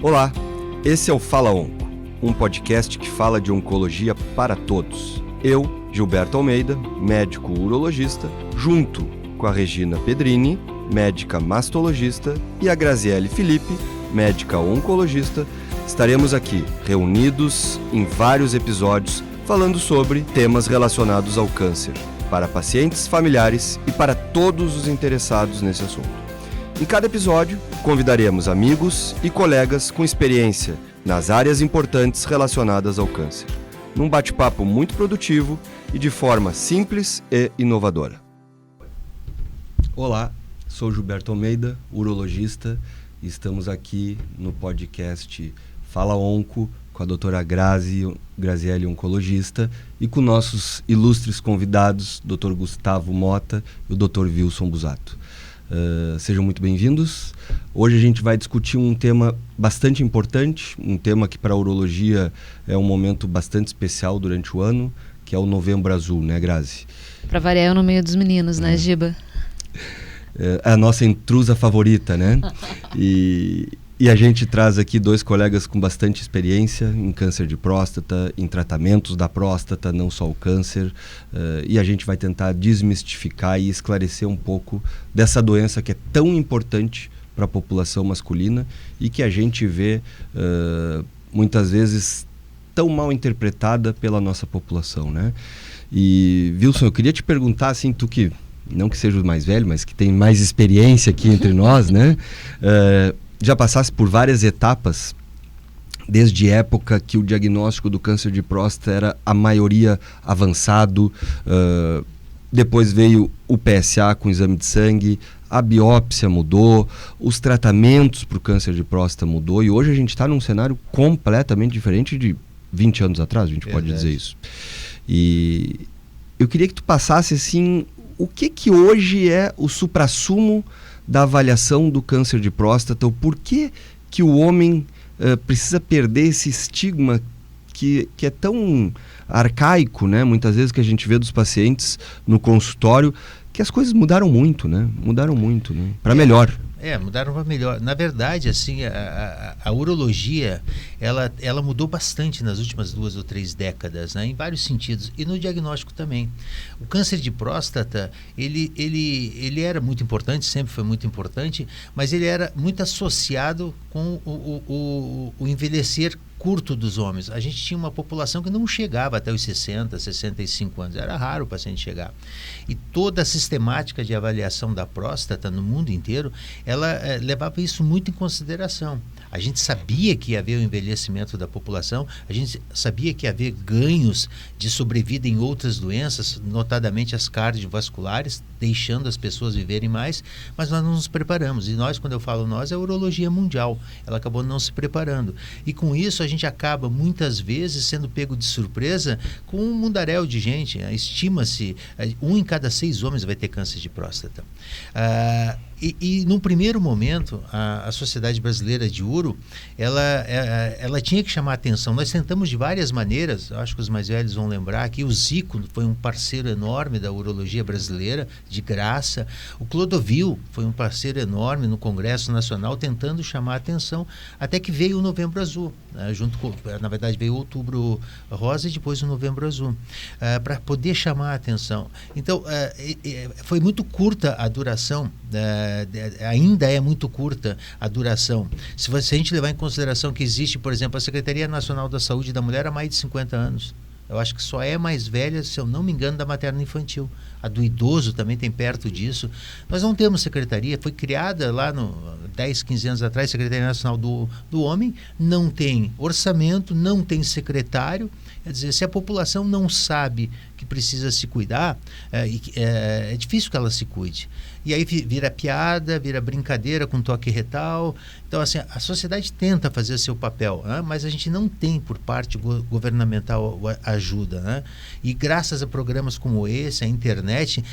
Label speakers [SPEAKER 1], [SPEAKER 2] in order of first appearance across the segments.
[SPEAKER 1] Olá, esse é o Fala Onco, um podcast que fala de oncologia para todos. Eu, Gilberto Almeida, médico urologista, junto com a Regina Pedrini, médica mastologista, e a Graziele Felipe, médica oncologista, estaremos aqui reunidos em vários episódios falando sobre temas relacionados ao câncer, para pacientes, familiares e para todos os interessados nesse assunto. Em cada episódio, convidaremos amigos e colegas com experiência nas áreas importantes relacionadas ao câncer, num bate-papo muito produtivo e de forma simples e inovadora. Olá, sou Gilberto Almeida, urologista, e estamos aqui no podcast Fala Onco com a doutora Graziele, oncologista, e com nossos ilustres convidados, Dr. Gustavo Mota e o Dr. Wilson Busato. Sejam muito bem-vindos. Hoje a gente vai discutir um tema bastante importante, um tema que para a urologia é um momento bastante especial durante o ano, que é o Novembro Azul, né, Grazi?
[SPEAKER 2] Para variar no meio dos meninos, né, Giba?
[SPEAKER 1] É a nossa intrusa favorita, né? E a gente traz aqui dois colegas com bastante experiência em câncer de próstata, em tratamentos da próstata, não só o câncer, e a gente vai tentar desmistificar e esclarecer um pouco dessa doença que é tão importante para a população masculina e que a gente vê muitas vezes tão mal interpretada pela nossa população, né? E, Wilson, eu queria te perguntar, assim, tu que, não que seja o mais velho, mas que tem mais experiência aqui entre nós, né? Já passasse por várias etapas, desde época que o diagnóstico do câncer de próstata era a maioria avançado, depois veio o PSA com exame de sangue, a biópsia mudou, os tratamentos para o câncer de próstata mudou, e hoje a gente está num cenário completamente diferente de 20 anos atrás, a gente pode dizer isso. E eu queria que tu passasse, assim, o que hoje é o suprassumo da avaliação do câncer de próstata, o porquê que o homem precisa perder esse estigma que é tão arcaico, né? Muitas vezes que a gente vê dos pacientes no consultório, que as coisas mudaram muito, né? Para melhor.
[SPEAKER 3] Mudaram para melhor. Na verdade, assim, a urologia, ela mudou bastante nas últimas 2 ou 3 décadas, né, em vários sentidos, e no diagnóstico também. O câncer de próstata, ele era muito importante, sempre foi muito importante, mas ele era muito associado com o envelhecer curto dos homens. A gente tinha uma população que não chegava até os 60, 65 anos. Era raro o paciente chegar. E toda a sistemática de avaliação da próstata no mundo inteiro, ela levava isso muito em consideração. A gente sabia que ia haver o envelhecimento da população, a gente sabia que ia haver ganhos de sobrevida em outras doenças, notadamente as cardiovasculares, deixando as pessoas viverem mais, mas nós não nos preparamos. E nós, quando eu falo nós, é a urologia mundial. Ela acabou não se preparando. E com isso a gente acaba muitas vezes sendo pego de surpresa com um mundaréu de gente. Estima-se 1 em cada 6 homens vai ter câncer de próstata. E num primeiro momento, a Sociedade Brasileira de Uro, ela tinha que chamar a atenção. Nós tentamos de várias maneiras, acho que os mais velhos vão lembrar que o Zico foi um parceiro enorme da urologia brasileira, de graça. O Clodovil foi um parceiro enorme no Congresso Nacional, tentando chamar a atenção, até que veio o Novembro Azul, né, na verdade veio o Outubro Rosa e depois o Novembro Azul, para poder chamar a atenção. Então, foi muito curta a duração, ainda é muito curta a duração. Se a gente levar em consideração que existe, por exemplo, a Secretaria Nacional da Saúde da Mulher há mais de 50 anos. Eu acho que só é mais velha, se eu não me engano, da materno-infantil. A do idoso também tem perto disso. Nós não temos secretaria, foi criada lá 10, 15 anos atrás, Secretaria Nacional do Homem, não tem orçamento, não tem secretário. Quer dizer, se a população não sabe que precisa se cuidar, é difícil que ela se cuide. E aí vira piada, vira brincadeira com toque retal. Então, assim, a sociedade tenta fazer seu papel, né? Mas a gente não tem, por parte governamental, ajuda, né? E graças a programas como esse, a internet,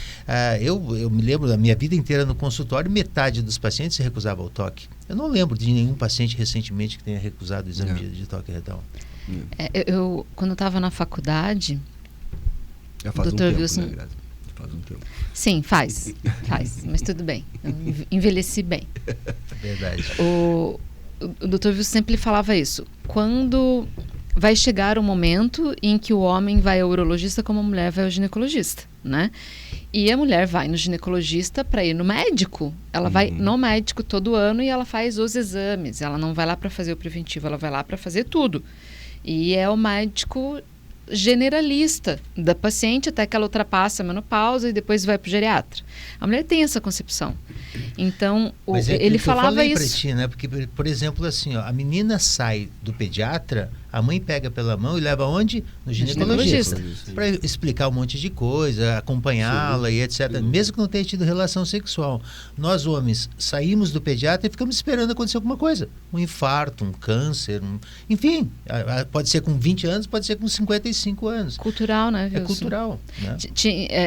[SPEAKER 3] eu me lembro da minha vida inteira no consultório, metade dos pacientes se recusava ao toque. Eu não lembro de nenhum paciente recentemente que tenha recusado o exame de toque retal.
[SPEAKER 2] Quando eu estava na faculdade,
[SPEAKER 1] Faz
[SPEAKER 2] Dr. Wilson...
[SPEAKER 1] Né, Grazi? Faz um tempo.
[SPEAKER 2] Sim, faz, mas tudo bem. Eu envelheci bem.
[SPEAKER 3] Verdade.
[SPEAKER 2] o Dr. Wilson sempre falava isso. Quando vai chegar o momento em que o homem vai ao urologista como a mulher vai ao ginecologista, né? E a mulher vai no ginecologista para ir no médico. Ela vai no médico todo ano e ela faz os exames. Ela não vai lá para fazer o preventivo, ela vai lá para fazer tudo. E é o médico generalista da paciente até que ela ultrapassa a menopausa e depois vai para o geriatra. A mulher tem essa concepção. Então, ele falava isso.
[SPEAKER 3] Pra ti, né? Porque, por exemplo, assim, ó, a menina sai do pediatra, a mãe pega pela mão e leva onde? No ginecologista. Para explicar um monte de coisa, acompanhá-la e etc. Mesmo que não tenha tido relação sexual. Nós, homens, saímos do pediatra e ficamos esperando acontecer alguma coisa. Um infarto, um câncer, enfim. Pode ser com 20 anos, pode ser com 55 anos.
[SPEAKER 2] Cultural, né, Wilson?
[SPEAKER 3] É cultural. Né?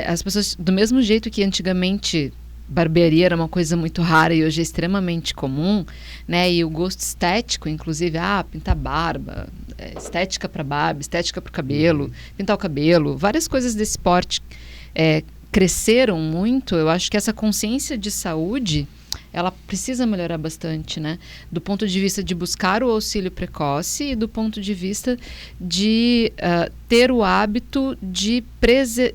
[SPEAKER 2] As pessoas, do mesmo jeito que antigamente barbearia era uma coisa muito rara e hoje é extremamente comum, né? E o gosto estético, inclusive, pintar barba, estética para barba, estética para o cabelo, pintar o cabelo, várias coisas desse porte cresceram muito. Eu acho que essa consciência de saúde, ela precisa melhorar bastante, né? Do ponto de vista de buscar o auxílio precoce e do ponto de vista de ter o hábito de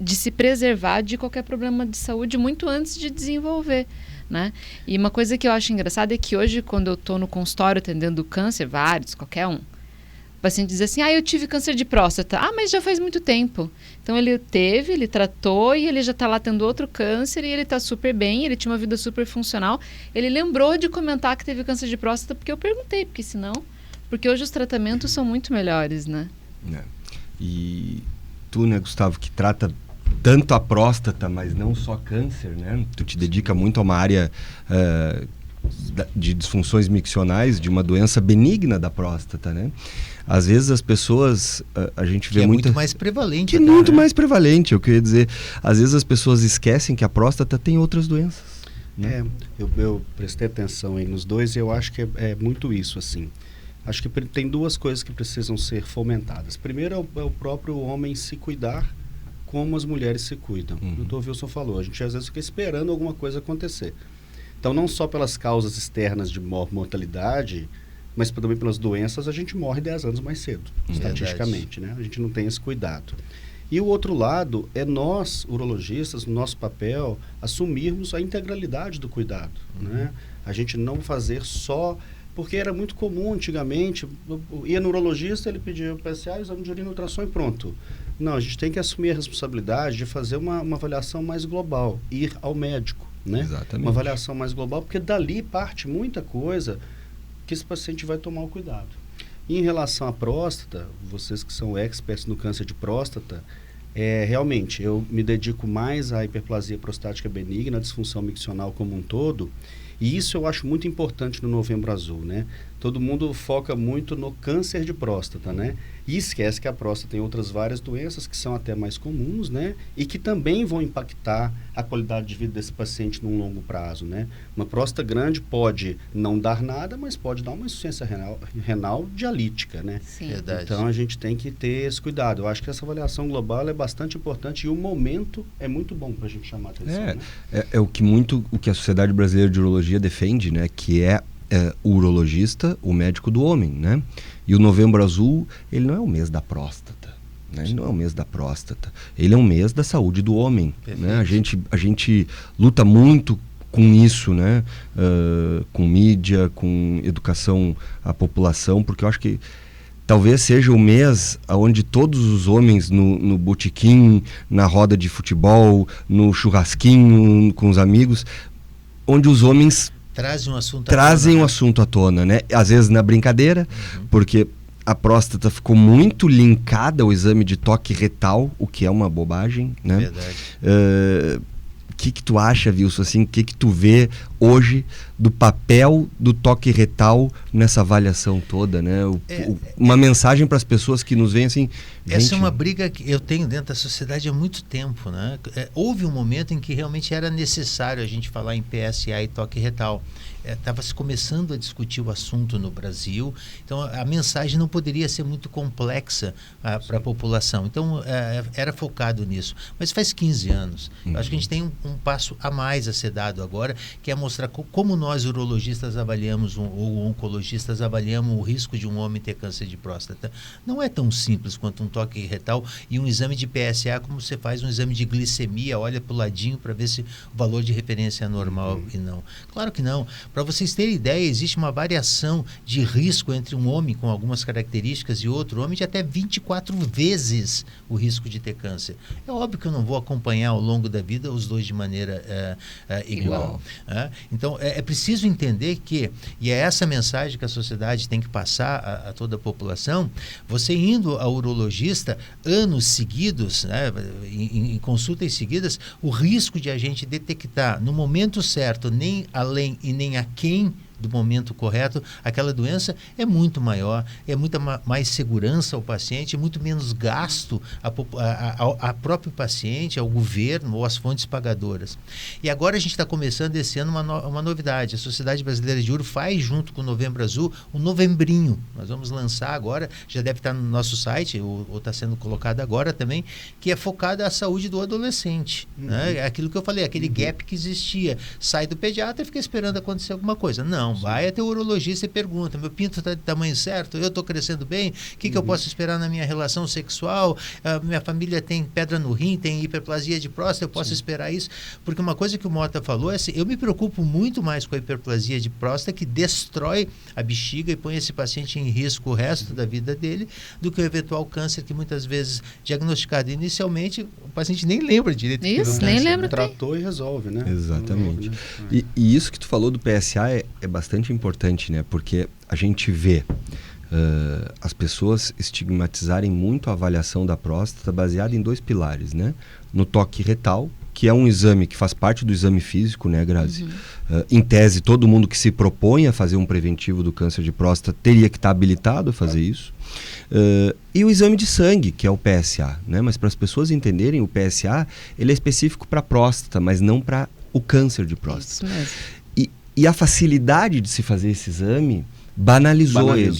[SPEAKER 2] se preservar de qualquer problema de saúde muito antes de desenvolver, né? E uma coisa que eu acho engraçada é que hoje, quando eu estou no consultório atendendo câncer, vários, qualquer um, o paciente diz assim, eu tive câncer de próstata. Mas já faz muito tempo. Então ele tratou e ele já está lá tendo outro câncer e ele está super bem, ele tinha uma vida super funcional. Ele lembrou de comentar que teve câncer de próstata porque eu perguntei, porque hoje os tratamentos são muito melhores, né?
[SPEAKER 1] E tu, né, Gustavo, que trata tanto a próstata, mas não só câncer, né? Tu te dedica muito a uma área de disfunções miccionais, de uma doença benigna da próstata, né? Às vezes as pessoas, a gente vê
[SPEAKER 3] muito mais prevalente.
[SPEAKER 1] Que é muito mais prevalente, eu queria dizer. Às vezes as pessoas esquecem que a próstata tem outras doenças. Né?
[SPEAKER 4] Eu prestei atenção aí nos dois e eu acho que é muito isso, assim. Acho que tem duas coisas que precisam ser fomentadas. Primeiro é o próprio homem se cuidar como as mulheres se cuidam. O Dr. Wilson falou, a gente às vezes fica esperando alguma coisa acontecer. Então, não só pelas causas externas de mortalidade, mas também pelas doenças, a gente morre 10 anos mais cedo, estatisticamente, né? A gente não tem esse cuidado. E o outro lado é nós, urologistas, no nosso papel, assumirmos a integralidade do cuidado, né? A gente não fazer só... Porque era muito comum antigamente, ia no urologista, ele pedia o PSA, exame de urina, ultrassom e pronto. Não, a gente tem que assumir a responsabilidade de fazer uma avaliação mais global, ir ao médico, né?
[SPEAKER 1] Exatamente.
[SPEAKER 4] Uma avaliação mais global, porque dali parte muita coisa que esse paciente vai tomar o cuidado. E em relação à próstata, vocês que são experts no câncer de próstata, realmente, eu me dedico mais à hiperplasia prostática benigna, à disfunção miccional como um todo, e isso eu acho muito importante no Novembro Azul, né? Todo mundo foca muito no câncer de próstata, né? E esquece que a próstata tem outras várias doenças que são até mais comuns, né? E que também vão impactar a qualidade de vida desse paciente num longo prazo, né? Uma próstata grande pode não dar nada, mas pode dar uma insuficiência renal dialítica, né?
[SPEAKER 2] Sim.
[SPEAKER 3] Verdade.
[SPEAKER 4] Então a gente tem que ter esse cuidado. Eu acho que essa avaliação global é bastante importante e o momento é muito bom para a gente chamar a atenção. Né?
[SPEAKER 1] É o que a Sociedade Brasileira de Urologia defende, né? Que é o urologista, o médico do homem, né? E o Novembro Azul, ele não é o mês da próstata, né? Ele não é o mês da próstata, ele é um mês da saúde do homem, né? A gente luta muito com isso, né? Com mídia, com educação à população, porque eu acho que talvez seja o mês onde todos os homens no botequim, na roda de futebol, no churrasquinho com os amigos, onde os homens trazem um assunto à tona, né? Às vezes na brincadeira, porque a próstata ficou muito linkada ao exame de toque retal, o que é uma bobagem, né?
[SPEAKER 3] Verdade.
[SPEAKER 1] O que tu acha, Wilson, assim, o que tu vê hoje do papel do toque retal nessa avaliação toda, né? Uma mensagem para as pessoas que nos veem assim...
[SPEAKER 3] Essa é uma briga que eu tenho dentro da sociedade há muito tempo, né? Houve um momento em que realmente era necessário a gente falar em PSA e toque retal. Estava se começando a discutir o assunto no Brasil, então a mensagem não poderia ser muito complexa para a população. Então era focado nisso. Mas faz 15 anos. Eu acho que a gente tem um passo a mais a ser dado agora, que é mostrar como nós urologistas avaliamos, ou oncologistas avaliamos o risco de um homem ter câncer de próstata? Não é tão simples quanto um toque retal e um exame de PSA, como você faz um exame de glicemia, olha para o ladinho para ver se o valor de referência é normal e não. Claro que não. Para vocês terem ideia, existe uma variação de risco entre um homem com algumas características e outro homem de até 24 vezes o risco de ter câncer. É óbvio que eu não vou acompanhar ao longo da vida os dois de maneira igual. Então, é preciso entender que, e é essa mensagem que a sociedade tem que passar a toda a população, você indo ao urologista anos seguidos, né, em consultas seguidas, o risco de a gente detectar no momento certo, nem além e nem aquém do momento correto, aquela doença é muito maior, é muita mais segurança ao paciente, muito menos gasto a próprio paciente, ao governo ou às fontes pagadoras. E agora a gente está começando esse ano uma novidade. A Sociedade Brasileira de Uro faz, junto com o Novembro Azul, o Novembrinho. Nós vamos lançar agora, já deve estar no nosso site, ou está sendo colocado agora também, que é focado à saúde do adolescente. Né? Aquilo que eu falei, aquele gap que existia. Sai do pediatra e fica esperando acontecer alguma coisa. Não, vai até o urologista e pergunta, meu pinto está de tamanho certo, eu estou crescendo bem, o que eu posso esperar na minha relação sexual, minha família tem pedra no rim, tem hiperplasia de próstata, eu posso esperar isso? Porque uma coisa que o Mota falou é assim, eu me preocupo muito mais com a hiperplasia de próstata, que destrói a bexiga e põe esse paciente em risco o resto da vida dele, do que o eventual câncer que muitas vezes diagnosticado inicialmente, o paciente nem lembra direito.
[SPEAKER 2] Isso, nem lembra.
[SPEAKER 4] Tratou e resolve, né?
[SPEAKER 1] Exatamente. E isso que tu falou do PSA é bastante importante, né? Porque a gente vê as pessoas estigmatizarem muito a avaliação da próstata baseada em 2 pilares, né? No toque retal, que é um exame que faz parte do exame físico, né, Grazi? Em tese, todo mundo que se propõe a fazer um preventivo do câncer de próstata teria que estar habilitado a fazer isso. E o exame de sangue, que é o PSA, né? Mas para as pessoas entenderem, o PSA ele é específico para a próstata, mas não para o câncer de próstata.
[SPEAKER 2] Isso mesmo.
[SPEAKER 1] E a facilidade de se fazer esse exame banalizou ele.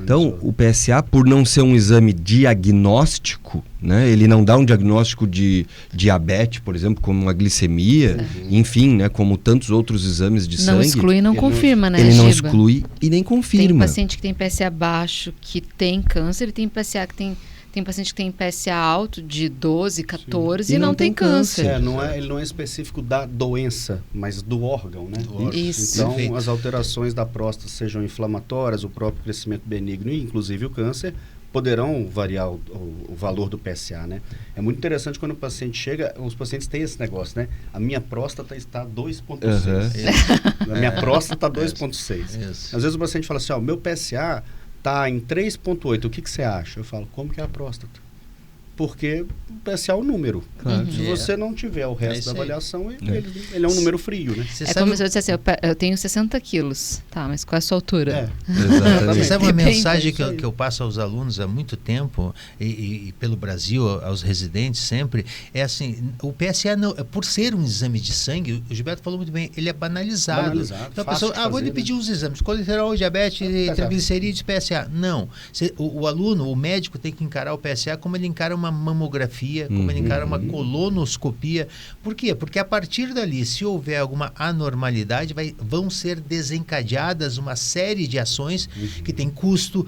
[SPEAKER 1] Então, o PSA, por não ser um exame diagnóstico, né, ele não dá um diagnóstico de diabetes, por exemplo, como uma glicemia, enfim, né, como tantos outros exames de sangue.
[SPEAKER 2] Não exclui e não confirma, né,
[SPEAKER 1] Ele não
[SPEAKER 2] Giba?
[SPEAKER 1] exclui e nem confirma.
[SPEAKER 2] Tem paciente que tem PSA baixo que tem câncer e tem PSA que tem paciente que tem PSA alto de 12, 14 e não tem câncer.
[SPEAKER 4] Ele não é específico da doença, mas do órgão, né?
[SPEAKER 2] Isso.
[SPEAKER 4] Então,
[SPEAKER 3] Perfeito.
[SPEAKER 4] as alterações da próstata, sejam inflamatórias, o próprio crescimento benigno e inclusive o câncer, poderão variar o valor do PSA, né? É muito interessante quando o paciente chega, os pacientes têm esse negócio, né? A minha próstata está 2.6. A minha próstata está 2.6. Às vezes o paciente fala assim, meu PSA está em 3.8, o que você acha? Eu falo, como que é a próstata? Porque o PSA é um número.
[SPEAKER 1] Claro.
[SPEAKER 4] Se você não tiver o resto da avaliação, ele é um número frio, né?
[SPEAKER 2] É como se eu dissesse assim, eu tenho 60 quilos. Tá, mas qual é a sua altura?
[SPEAKER 3] Você sabe uma
[SPEAKER 2] Depende.
[SPEAKER 3] mensagem que eu passo aos alunos há muito tempo, e pelo Brasil, aos residentes sempre, é assim, o PSA, não, por ser um exame de sangue, o Gilberto falou muito bem, ele é banalizado.
[SPEAKER 4] fácil
[SPEAKER 3] Então a pessoa,
[SPEAKER 4] de fazer,
[SPEAKER 3] vou lhe pedir uns exames, colesterol, diabetes, triglicerídeos, PSA. Não. O aluno, o médico tem que encarar o PSA como ele encara uma mamografia, como ele encara uma colonoscopia. Por quê? Porque a partir dali, se houver alguma anormalidade, vão ser desencadeadas uma série de ações que tem custo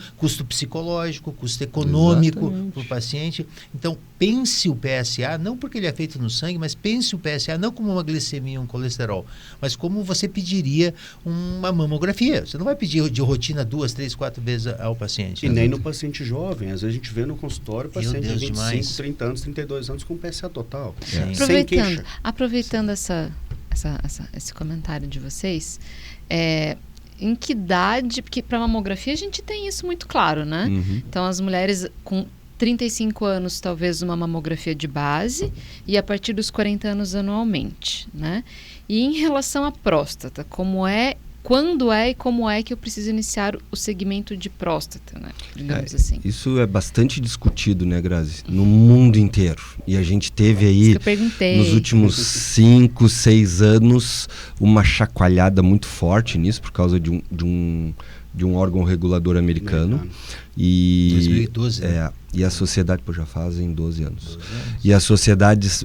[SPEAKER 3] psicológico, custo econômico para o paciente. Então, pense o PSA, não porque ele é feito no sangue, mas pense o PSA não como uma glicemia, um colesterol, mas como você pediria uma mamografia. Você não vai pedir de rotina 2, 3, 4 vezes ao paciente.
[SPEAKER 4] E nem no paciente jovem. Às vezes a gente vê no consultório paciente de 25,
[SPEAKER 3] demais.
[SPEAKER 4] 30 anos, 32 anos com PSA total.
[SPEAKER 3] Sim.
[SPEAKER 2] Aproveitando esse comentário de vocês, em que idade, porque para mamografia a gente tem isso muito claro, né? Então as mulheres com 35 anos talvez uma mamografia de base e a partir dos 40 anos anualmente, né? E em relação à próstata, quando e como é que eu preciso iniciar o segmento de próstata, né? Digamos assim.
[SPEAKER 1] Isso é bastante discutido, né, Grazi? No mundo inteiro. E a gente teve aí, nos últimos 5, 6 anos, uma chacoalhada muito forte nisso, por causa de um de um órgão regulador americano. E
[SPEAKER 3] 2012, né?
[SPEAKER 1] E a sociedade, já fazem 12 anos. E as sociedades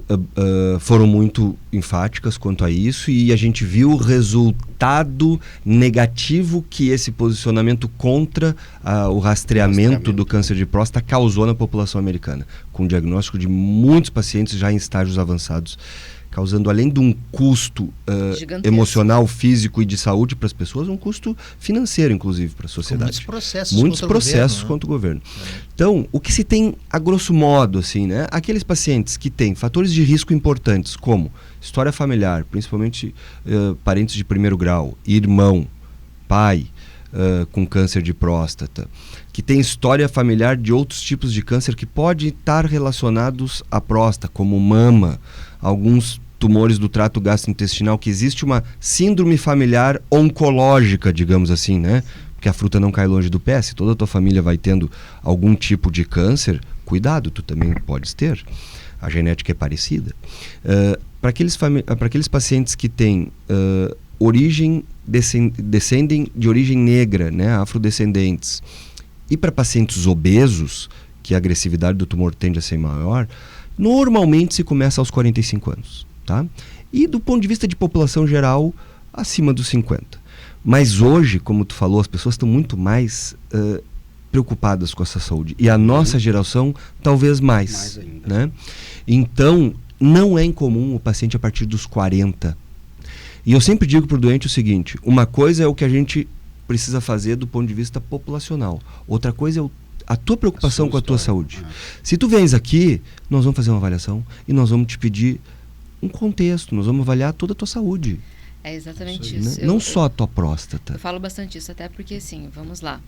[SPEAKER 1] foram muito enfáticas quanto a isso, e a gente viu o resultado negativo que esse posicionamento contra o rastreamento do câncer de próstata causou na população americana, com diagnóstico de muitos pacientes já em estágios avançados, causando, além de um custo emocional, físico e de saúde para as pessoas, um custo financeiro, inclusive, para a sociedade.
[SPEAKER 3] Muitos processos
[SPEAKER 1] contra o governo. Então, o que se tem, a grosso modo, assim, né? Aqueles pacientes que têm fatores de risco importantes, como história familiar, principalmente parentes de primeiro grau, irmão, pai com câncer de próstata, que tem história familiar de outros tipos de câncer que podem estar relacionados à próstata, como mama, alguns tumores do trato gastrointestinal, que existe uma síndrome familiar oncológica, digamos assim, né? Porque a fruta não cai longe do pé. Se toda a tua família vai tendo algum tipo de câncer, cuidado, tu também podes ter. A genética é parecida. Para aqueles pacientes que têm descendem de origem negra, né? Afrodescendentes, e para pacientes obesos, que a agressividade do tumor tende a ser maior, normalmente se começa aos 45 anos. Tá? E do ponto de vista de população geral, acima dos 50. Mas hoje, como tu falou, as pessoas estão muito mais preocupadas com essa saúde. E a nossa geração, talvez mais ainda. Né? Então, não é incomum o paciente a partir dos 40. E eu sempre digo para o doente o seguinte: uma coisa é o que a gente precisa fazer do ponto de vista populacional. Outra coisa é a tua preocupação com a tua saúde. Se tu vens aqui, nós vamos fazer uma avaliação e nós vamos te pedir um contexto, nós vamos avaliar toda a tua saúde.
[SPEAKER 2] É exatamente isso.
[SPEAKER 1] Né? Não só a tua próstata.
[SPEAKER 2] Eu falo bastante isso, até porque, assim, vamos lá.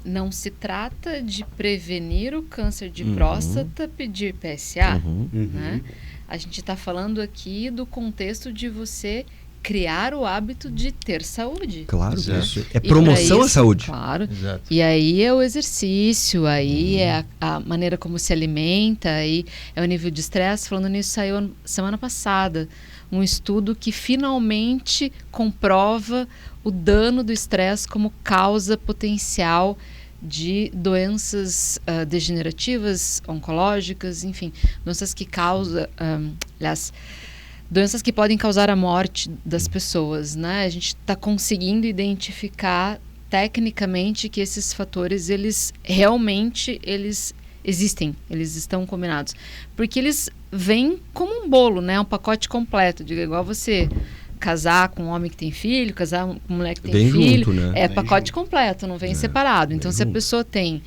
[SPEAKER 2] Não se trata de prevenir o câncer de próstata, pedir PSA. Né? A gente está falando aqui do contexto de você criar o hábito de ter saúde.
[SPEAKER 1] Claro, isso é promoção à saúde.
[SPEAKER 2] Claro.
[SPEAKER 3] Exato.
[SPEAKER 2] E aí é o exercício, aí é a maneira como se alimenta, aí é o nível de estresse. Falando nisso, saiu semana passada um estudo que finalmente comprova o dano do estresse como causa potencial de doenças degenerativas, oncológicas, enfim, doenças que causam, doenças que podem causar a morte das pessoas, né? A gente está conseguindo identificar tecnicamente que esses fatores, eles realmente existem, eles estão combinados. Porque eles vêm como um bolo, né? Um pacote completo, igual você casar com um homem que tem filho, casar com uma mulher que tem
[SPEAKER 1] vem
[SPEAKER 2] filho.
[SPEAKER 1] Junto, né?
[SPEAKER 2] É pacote completo, não vem separado. Então, se a pessoa tem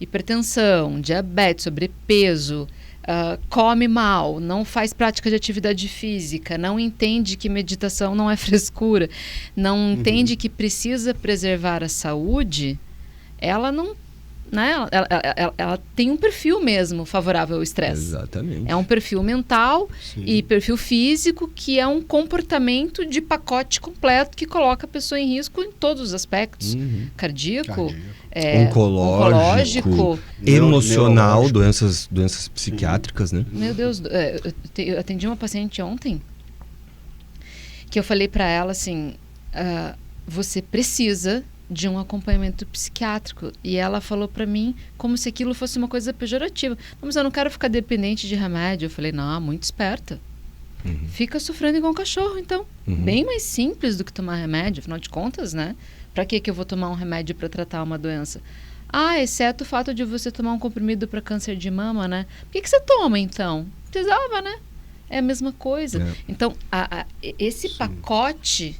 [SPEAKER 2] hipertensão, diabetes, sobrepeso, come mal, não faz prática de atividade física, não entende que meditação não é frescura, não entende que precisa preservar a saúde, ela não, né? Ela tem um perfil mesmo favorável ao estresse.
[SPEAKER 1] Exatamente.
[SPEAKER 2] É um perfil mental e perfil físico, que é um comportamento de pacote completo que coloca a pessoa em risco em todos os aspectos. Cardíaco. Oncológico,
[SPEAKER 1] emocional, doenças psiquiátricas, né?
[SPEAKER 2] Meu Deus, eu atendi uma paciente ontem que eu falei para ela assim, você precisa de um acompanhamento psiquiátrico. E ela falou para mim como se aquilo fosse uma coisa pejorativa. Mas eu não quero ficar dependente de remédio. Eu falei, não, muito esperta. Fica sofrendo igual um cachorro, então. Bem mais simples do que tomar remédio, afinal de contas, né? Para que eu vou tomar um remédio para tratar uma doença? Exceto o fato de você tomar um comprimido para câncer de mama, né? Por que você toma, então? Precisava, né? É a mesma coisa. Então, esse pacote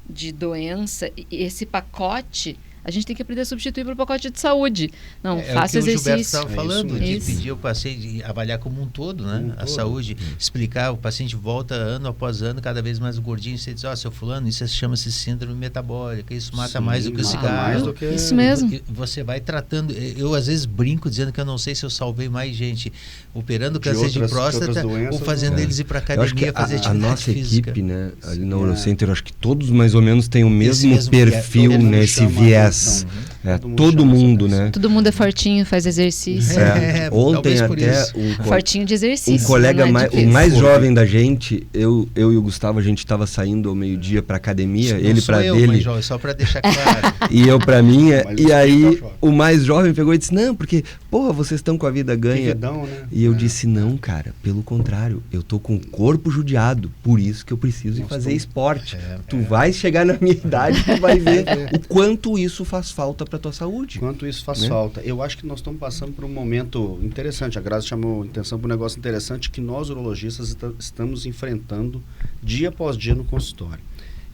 [SPEAKER 2] de doença, esse pacote, a gente tem que aprender a substituir pelo pacote de saúde. Não, faça exercício.
[SPEAKER 3] O Gilberto estava falando, de
[SPEAKER 2] isso.
[SPEAKER 3] pedir o paciente avaliar como um todo, né? A saúde, explicar, o paciente volta ano após ano, cada vez mais gordinho, você diz, seu fulano, isso chama-se síndrome metabólica, isso mata mais do que o cigarro.
[SPEAKER 2] Isso mesmo.
[SPEAKER 3] Você vai tratando, eu às vezes brinco dizendo que eu não sei se eu salvei mais gente operando câncer de próstata ou fazendo eles ir para academia fazer atividade
[SPEAKER 1] a nossa
[SPEAKER 3] física.
[SPEAKER 1] equipe, né, ali na Eurocenter, eu acho que todos mais ou menos têm o mesmo perfil,
[SPEAKER 3] viés,
[SPEAKER 1] nesse viés. Todo mundo, né?
[SPEAKER 2] Todo mundo é fortinho, faz exercício.
[SPEAKER 1] Ontem até
[SPEAKER 2] fortinho de exercício.
[SPEAKER 1] Um colega o mais jovem da gente, eu e o Gustavo, a gente estava saindo ao meio-dia para academia, ele para dele.
[SPEAKER 3] Mais jovem, só para deixar claro.
[SPEAKER 1] E eu para minha. E aí o mais jovem pegou e disse: não, porque, porra, vocês estão com a vida ganha.
[SPEAKER 4] Vidão, né?
[SPEAKER 1] E eu disse: não, cara, pelo contrário, eu tô com o corpo judiado, por isso que eu preciso fazer esporte. Tu vai chegar na minha idade, tu vai ver o quanto isso faz falta para tua saúde.
[SPEAKER 4] Quanto isso faz falta. Eu acho que nós estamos passando por um momento interessante. A Grazi chamou atenção para um negócio interessante que nós, urologistas, estamos enfrentando dia após dia no consultório.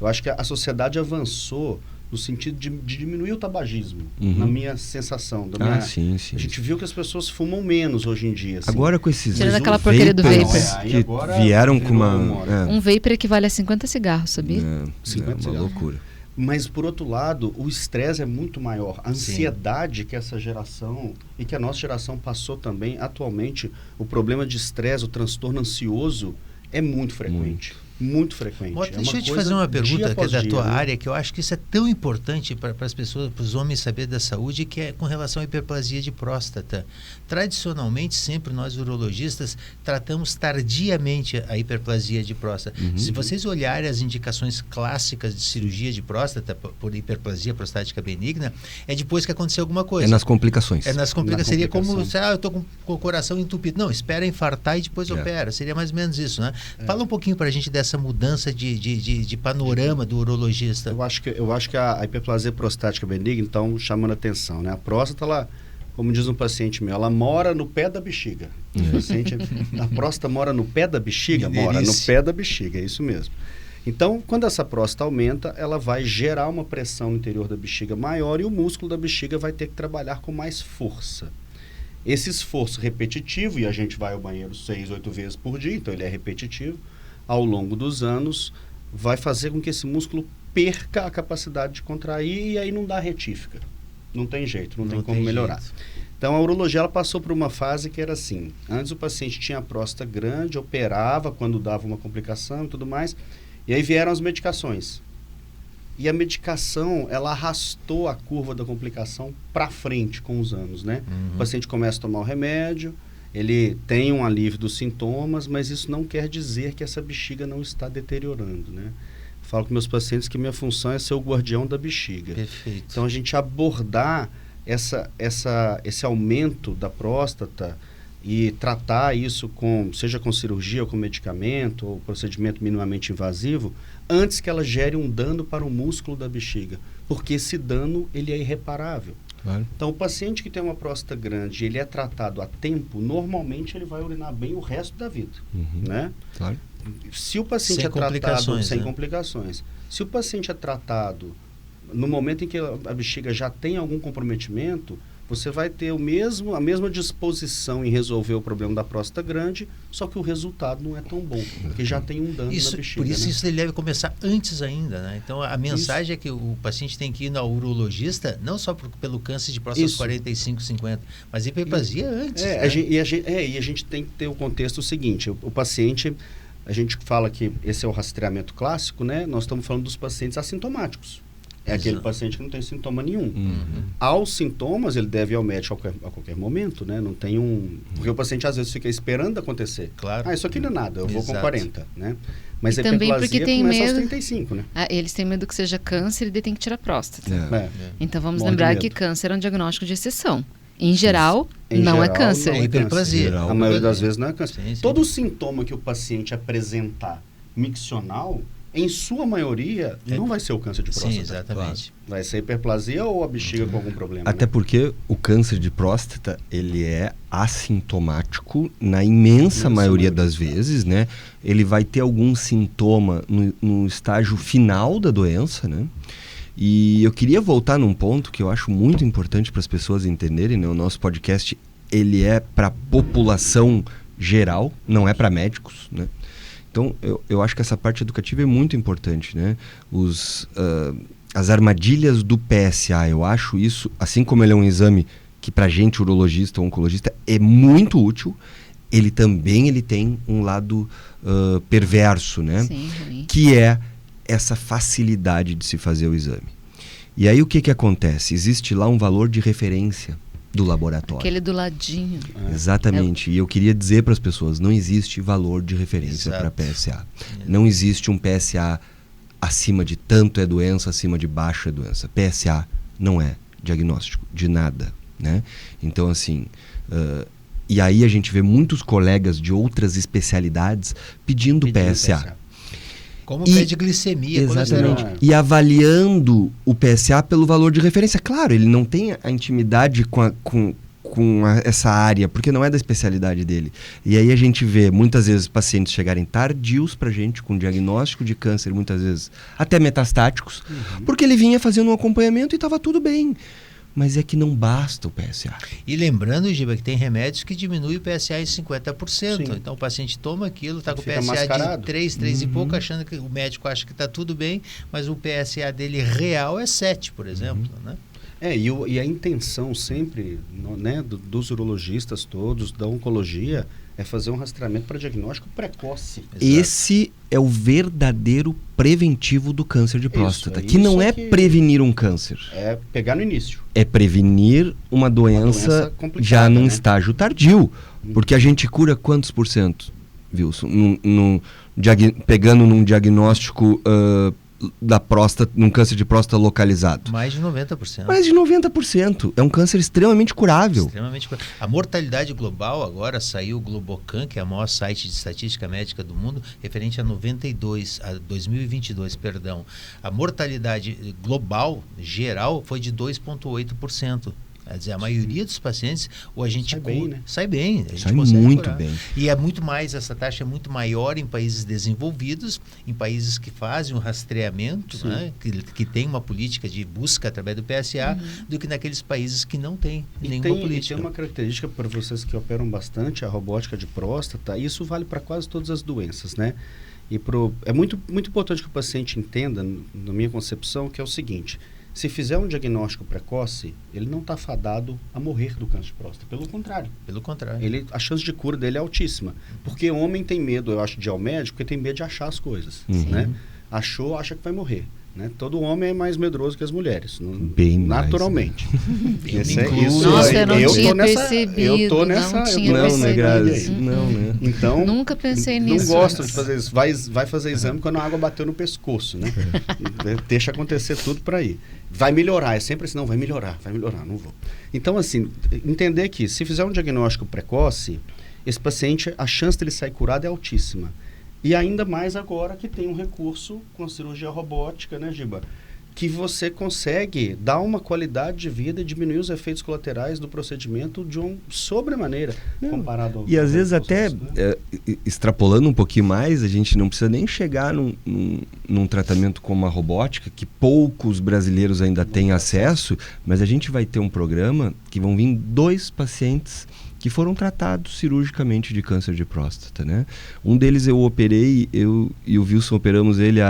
[SPEAKER 4] Eu acho que a sociedade avançou no sentido de diminuir o tabagismo, na minha sensação.
[SPEAKER 1] Sim.
[SPEAKER 4] A gente viu que as pessoas fumam menos hoje em dia. Assim.
[SPEAKER 1] Agora com esses
[SPEAKER 2] tirando aquela porcaria do vapor.
[SPEAKER 1] Que vieram com uma...
[SPEAKER 2] Um vapor equivale a 50 cigarros, sabia?
[SPEAKER 4] 50 cigarros.
[SPEAKER 1] Loucura.
[SPEAKER 4] Mas, por outro lado, o estresse é muito maior. A ansiedade que essa geração, e que a nossa geração passou também, atualmente, o problema de estresse, o transtorno ansioso, é muito frequente. Muito frequente.
[SPEAKER 3] Mota, deixa eu te fazer uma pergunta que é da tua área, que eu acho que isso é tão importante para as pessoas, para os homens saber da saúde, que é com relação à hiperplasia de próstata. Tradicionalmente, sempre nós urologistas tratamos tardiamente a hiperplasia de próstata. Se vocês olharem as indicações clássicas de cirurgia de próstata por hiperplasia prostática benigna, é depois que aconteceu alguma coisa.
[SPEAKER 1] É nas complicações.
[SPEAKER 3] Seria como, eu estou com o coração entupido. Não, espera infartar e depois opera. Seria mais ou menos isso, né? Fala um pouquinho para a gente dessa mudança de panorama do urologista.
[SPEAKER 4] Eu acho que a hiperplasia prostática benigna, então, chamando a atenção, né? A próstata, ela, como diz um paciente meu, ela mora no pé da bexiga. A próstata mora no pé da bexiga? Mora no pé da bexiga, é isso mesmo. Então, quando essa próstata aumenta, ela vai gerar uma pressão no interior da bexiga maior e o músculo da bexiga vai ter que trabalhar com mais força. Esse esforço repetitivo, e a gente vai ao banheiro 6, 8 vezes por dia, então ele é repetitivo, ao longo dos anos, vai fazer com que esse músculo perca a capacidade de contrair e aí não dá retífica. Não tem jeito, não tem como melhorar. Então, a urologia ela passou por uma fase que era assim. Antes o paciente tinha a próstata grande, operava quando dava uma complicação e tudo mais, e aí vieram as medicações. E a medicação, ela arrastou a curva da complicação para frente com os anos, né? O paciente começa a tomar o remédio, ele tem um alívio dos sintomas, mas isso não quer dizer que essa bexiga não está deteriorando, né? Falo com meus pacientes que minha função é ser o guardião da bexiga.
[SPEAKER 3] Perfeito.
[SPEAKER 4] Então, a gente abordar esse aumento da próstata e tratar isso seja com cirurgia ou com medicamento ou procedimento minimamente invasivo, antes que ela gere um dano para o músculo da bexiga, porque esse dano ele é irreparável.
[SPEAKER 1] Claro.
[SPEAKER 4] Então, o paciente que tem uma próstata grande, ele é tratado a tempo, normalmente ele vai urinar bem o resto da vida, né?
[SPEAKER 1] Claro.
[SPEAKER 4] Se o paciente
[SPEAKER 3] sem
[SPEAKER 4] é tratado sem
[SPEAKER 3] né?
[SPEAKER 4] complicações, se o paciente é tratado no momento em que a bexiga já tem algum comprometimento, você vai ter a mesma disposição em resolver o problema da próstata grande, só que o resultado não é tão bom, porque já tem um dano na bexiga.
[SPEAKER 3] Por isso,
[SPEAKER 4] né?
[SPEAKER 3] isso ele deve começar antes ainda, né? Então, a mensagem é que o paciente tem que ir ao urologista, não só pelo câncer de próstata aos 45, 50, mas hiperplasia antes. Né?
[SPEAKER 4] E a gente tem que ter o contexto seguinte, o paciente, a gente fala que esse é o rastreamento clássico, né? Nós estamos falando dos pacientes assintomáticos. É aquele paciente que não tem sintoma nenhum. Aos sintomas, ele deve ir ao médico a qualquer momento, né? Não tem porque o paciente às vezes fica esperando acontecer.
[SPEAKER 3] Claro.
[SPEAKER 4] Isso aqui não é nada, eu vou com 40, né? Mas
[SPEAKER 2] e
[SPEAKER 4] a
[SPEAKER 2] também
[SPEAKER 4] hiperplasia
[SPEAKER 2] porque tem
[SPEAKER 4] começa
[SPEAKER 2] medo,
[SPEAKER 4] aos 35, né?
[SPEAKER 2] Eles têm medo que seja câncer e daí tem que tirar a próstata. Então vamos
[SPEAKER 4] Morre de
[SPEAKER 2] lembrar
[SPEAKER 4] medo.
[SPEAKER 2] que câncer é um diagnóstico de exceção. Em geral, não é câncer.
[SPEAKER 3] É hiperplasia.
[SPEAKER 4] A maioria das vezes não é câncer.
[SPEAKER 3] Sim.
[SPEAKER 4] Todo sintoma que o paciente apresentar miccional, em sua maioria, não vai ser o câncer de próstata.
[SPEAKER 3] Sim, exatamente.
[SPEAKER 4] Vai ser hiperplasia ou a bexiga com algum problema.
[SPEAKER 1] Até porque o câncer de próstata, ele é assintomático na imensa maioria das vezes, né? Ele vai ter algum sintoma no estágio final da doença, né? E eu queria voltar num ponto que eu acho muito importante para as pessoas entenderem, né? O nosso podcast, ele é para a população geral, não é para médicos, né? Então, eu acho que essa parte educativa é muito importante, né? As armadilhas do PSA, eu acho isso, assim como ele é um exame que para gente, urologista ou oncologista, é muito útil, ele também tem um lado perverso, né?
[SPEAKER 2] Sim, ruim.
[SPEAKER 1] Que é essa facilidade de se fazer o exame. E aí o que acontece? Existe lá um valor de referência do laboratório.
[SPEAKER 2] Aquele do ladinho.
[SPEAKER 1] Exatamente. E eu queria dizer para as pessoas, não existe valor de referência para PSA. Não existe um PSA acima de tanto é doença, acima de baixo é doença. PSA não é diagnóstico de nada, né? Então, assim... e aí a gente vê muitos colegas de outras especialidades pedindo PSA.
[SPEAKER 3] Como pede glicemia,
[SPEAKER 1] exatamente. E avaliando o PSA pelo valor de referência. Claro, ele não tem a intimidade com essa área, porque não é da especialidade dele. E aí a gente vê muitas vezes pacientes chegarem tardios pra gente com diagnóstico de câncer, muitas vezes até metastáticos, porque ele vinha fazendo um acompanhamento e estava tudo bem. Mas é que não basta o PSA.
[SPEAKER 3] E lembrando, Giba, que tem remédios que diminuem o PSA em 50%.
[SPEAKER 4] Sim.
[SPEAKER 3] Então o paciente toma aquilo, está com o PSA
[SPEAKER 4] mascarado.
[SPEAKER 3] de 3 e pouco, achando que o médico acha que está tudo bem, mas o PSA dele real é 7, por exemplo. Né?
[SPEAKER 4] E a intenção sempre, né, dos urologistas todos, da oncologia, é fazer um rastreamento para diagnóstico precoce.
[SPEAKER 1] Esse é o verdadeiro preventivo do câncer de próstata, que não é
[SPEAKER 4] que
[SPEAKER 1] prevenir um câncer.
[SPEAKER 4] É pegar no início.
[SPEAKER 1] É prevenir uma doença já num estágio tardio. Porque a gente cura quantos por cento, Wilson? Pegando num diagnóstico da próstata, num câncer de próstata localizado.
[SPEAKER 3] Mais de 90%.
[SPEAKER 1] Mais de 90%. É um câncer extremamente curável.
[SPEAKER 3] Extremamente curável. A mortalidade global, agora saiu o Globocan, que é o maior site de estatística médica do mundo, referente a 2022, perdão. A mortalidade global, geral, foi de 2,8%. Quer dizer, a maioria dos pacientes, ou a gente sai bem, a gente
[SPEAKER 1] sai
[SPEAKER 3] consegue
[SPEAKER 1] muito
[SPEAKER 3] curar.
[SPEAKER 1] bem.
[SPEAKER 3] E é muito mais, essa taxa é muito maior em países desenvolvidos, em países que fazem um rastreamento, né, que tem uma política de busca através do PSA, do que naqueles países que não tem nenhuma política.
[SPEAKER 4] E tem uma característica para vocês que operam bastante, a robótica de próstata, e isso vale para quase todas as doenças, né? E é muito, muito importante que o paciente entenda, na minha concepção, que é o seguinte: se fizer um diagnóstico precoce, ele não está fadado a morrer do câncer de próstata. Pelo contrário. A chance de cura dele é altíssima. Porque o homem tem medo, eu acho, de ir ao médico, porque tem medo de achar as coisas. Né? Achou, acha que vai morrer. Né? Todo homem é mais medroso que as mulheres.
[SPEAKER 1] Bem
[SPEAKER 4] naturalmente.
[SPEAKER 2] Nossa, eu não tinha percebido.
[SPEAKER 4] Eu tô nessa...
[SPEAKER 1] Não, né, Grazi? Não, né?
[SPEAKER 4] Então,
[SPEAKER 2] nunca pensei nisso.
[SPEAKER 4] Não gosto de fazer isso. Vai fazer exame quando a água bateu no pescoço, né? Deixa acontecer tudo para ir. Vai melhorar, é sempre assim, não, vai melhorar, não vou. Então, assim, entender que se fizer um diagnóstico precoce, esse paciente, a chance dele sair curado é altíssima. E ainda mais agora que tem um recurso com a cirurgia robótica, né, Giba? Que você consegue dar uma qualidade de vida e diminuir os efeitos colaterais do procedimento de uma sobremaneira comparado ao...
[SPEAKER 1] E às vezes até, extrapolando um pouquinho mais, a gente não precisa nem chegar num tratamento como a robótica, que poucos brasileiros ainda têm acesso, mas a gente vai ter um programa que vão vir 2 pacientes que foram tratados cirurgicamente de câncer de próstata, né? Um deles eu operei, eu e o Wilson operamos ele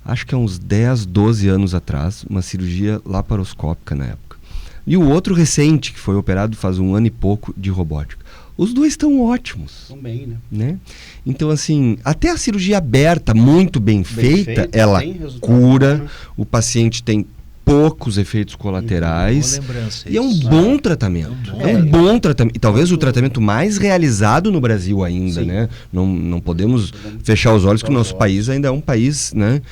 [SPEAKER 1] acho que há uns 10, 12 anos atrás, uma cirurgia laparoscópica na época. E o outro recente, que foi operado faz 1 ano e pouco, de robótica. Os 2 estão ótimos.
[SPEAKER 4] Estão bem,
[SPEAKER 1] né? Então, assim, até a cirurgia aberta, muito bem feita, ela cura, o paciente tem poucos efeitos colaterais. E é um bom tratamento. É um bom tratamento. E talvez o tratamento mais realizado no Brasil ainda, né? Não podemos fechar os olhos que o nosso país ainda é um país, né,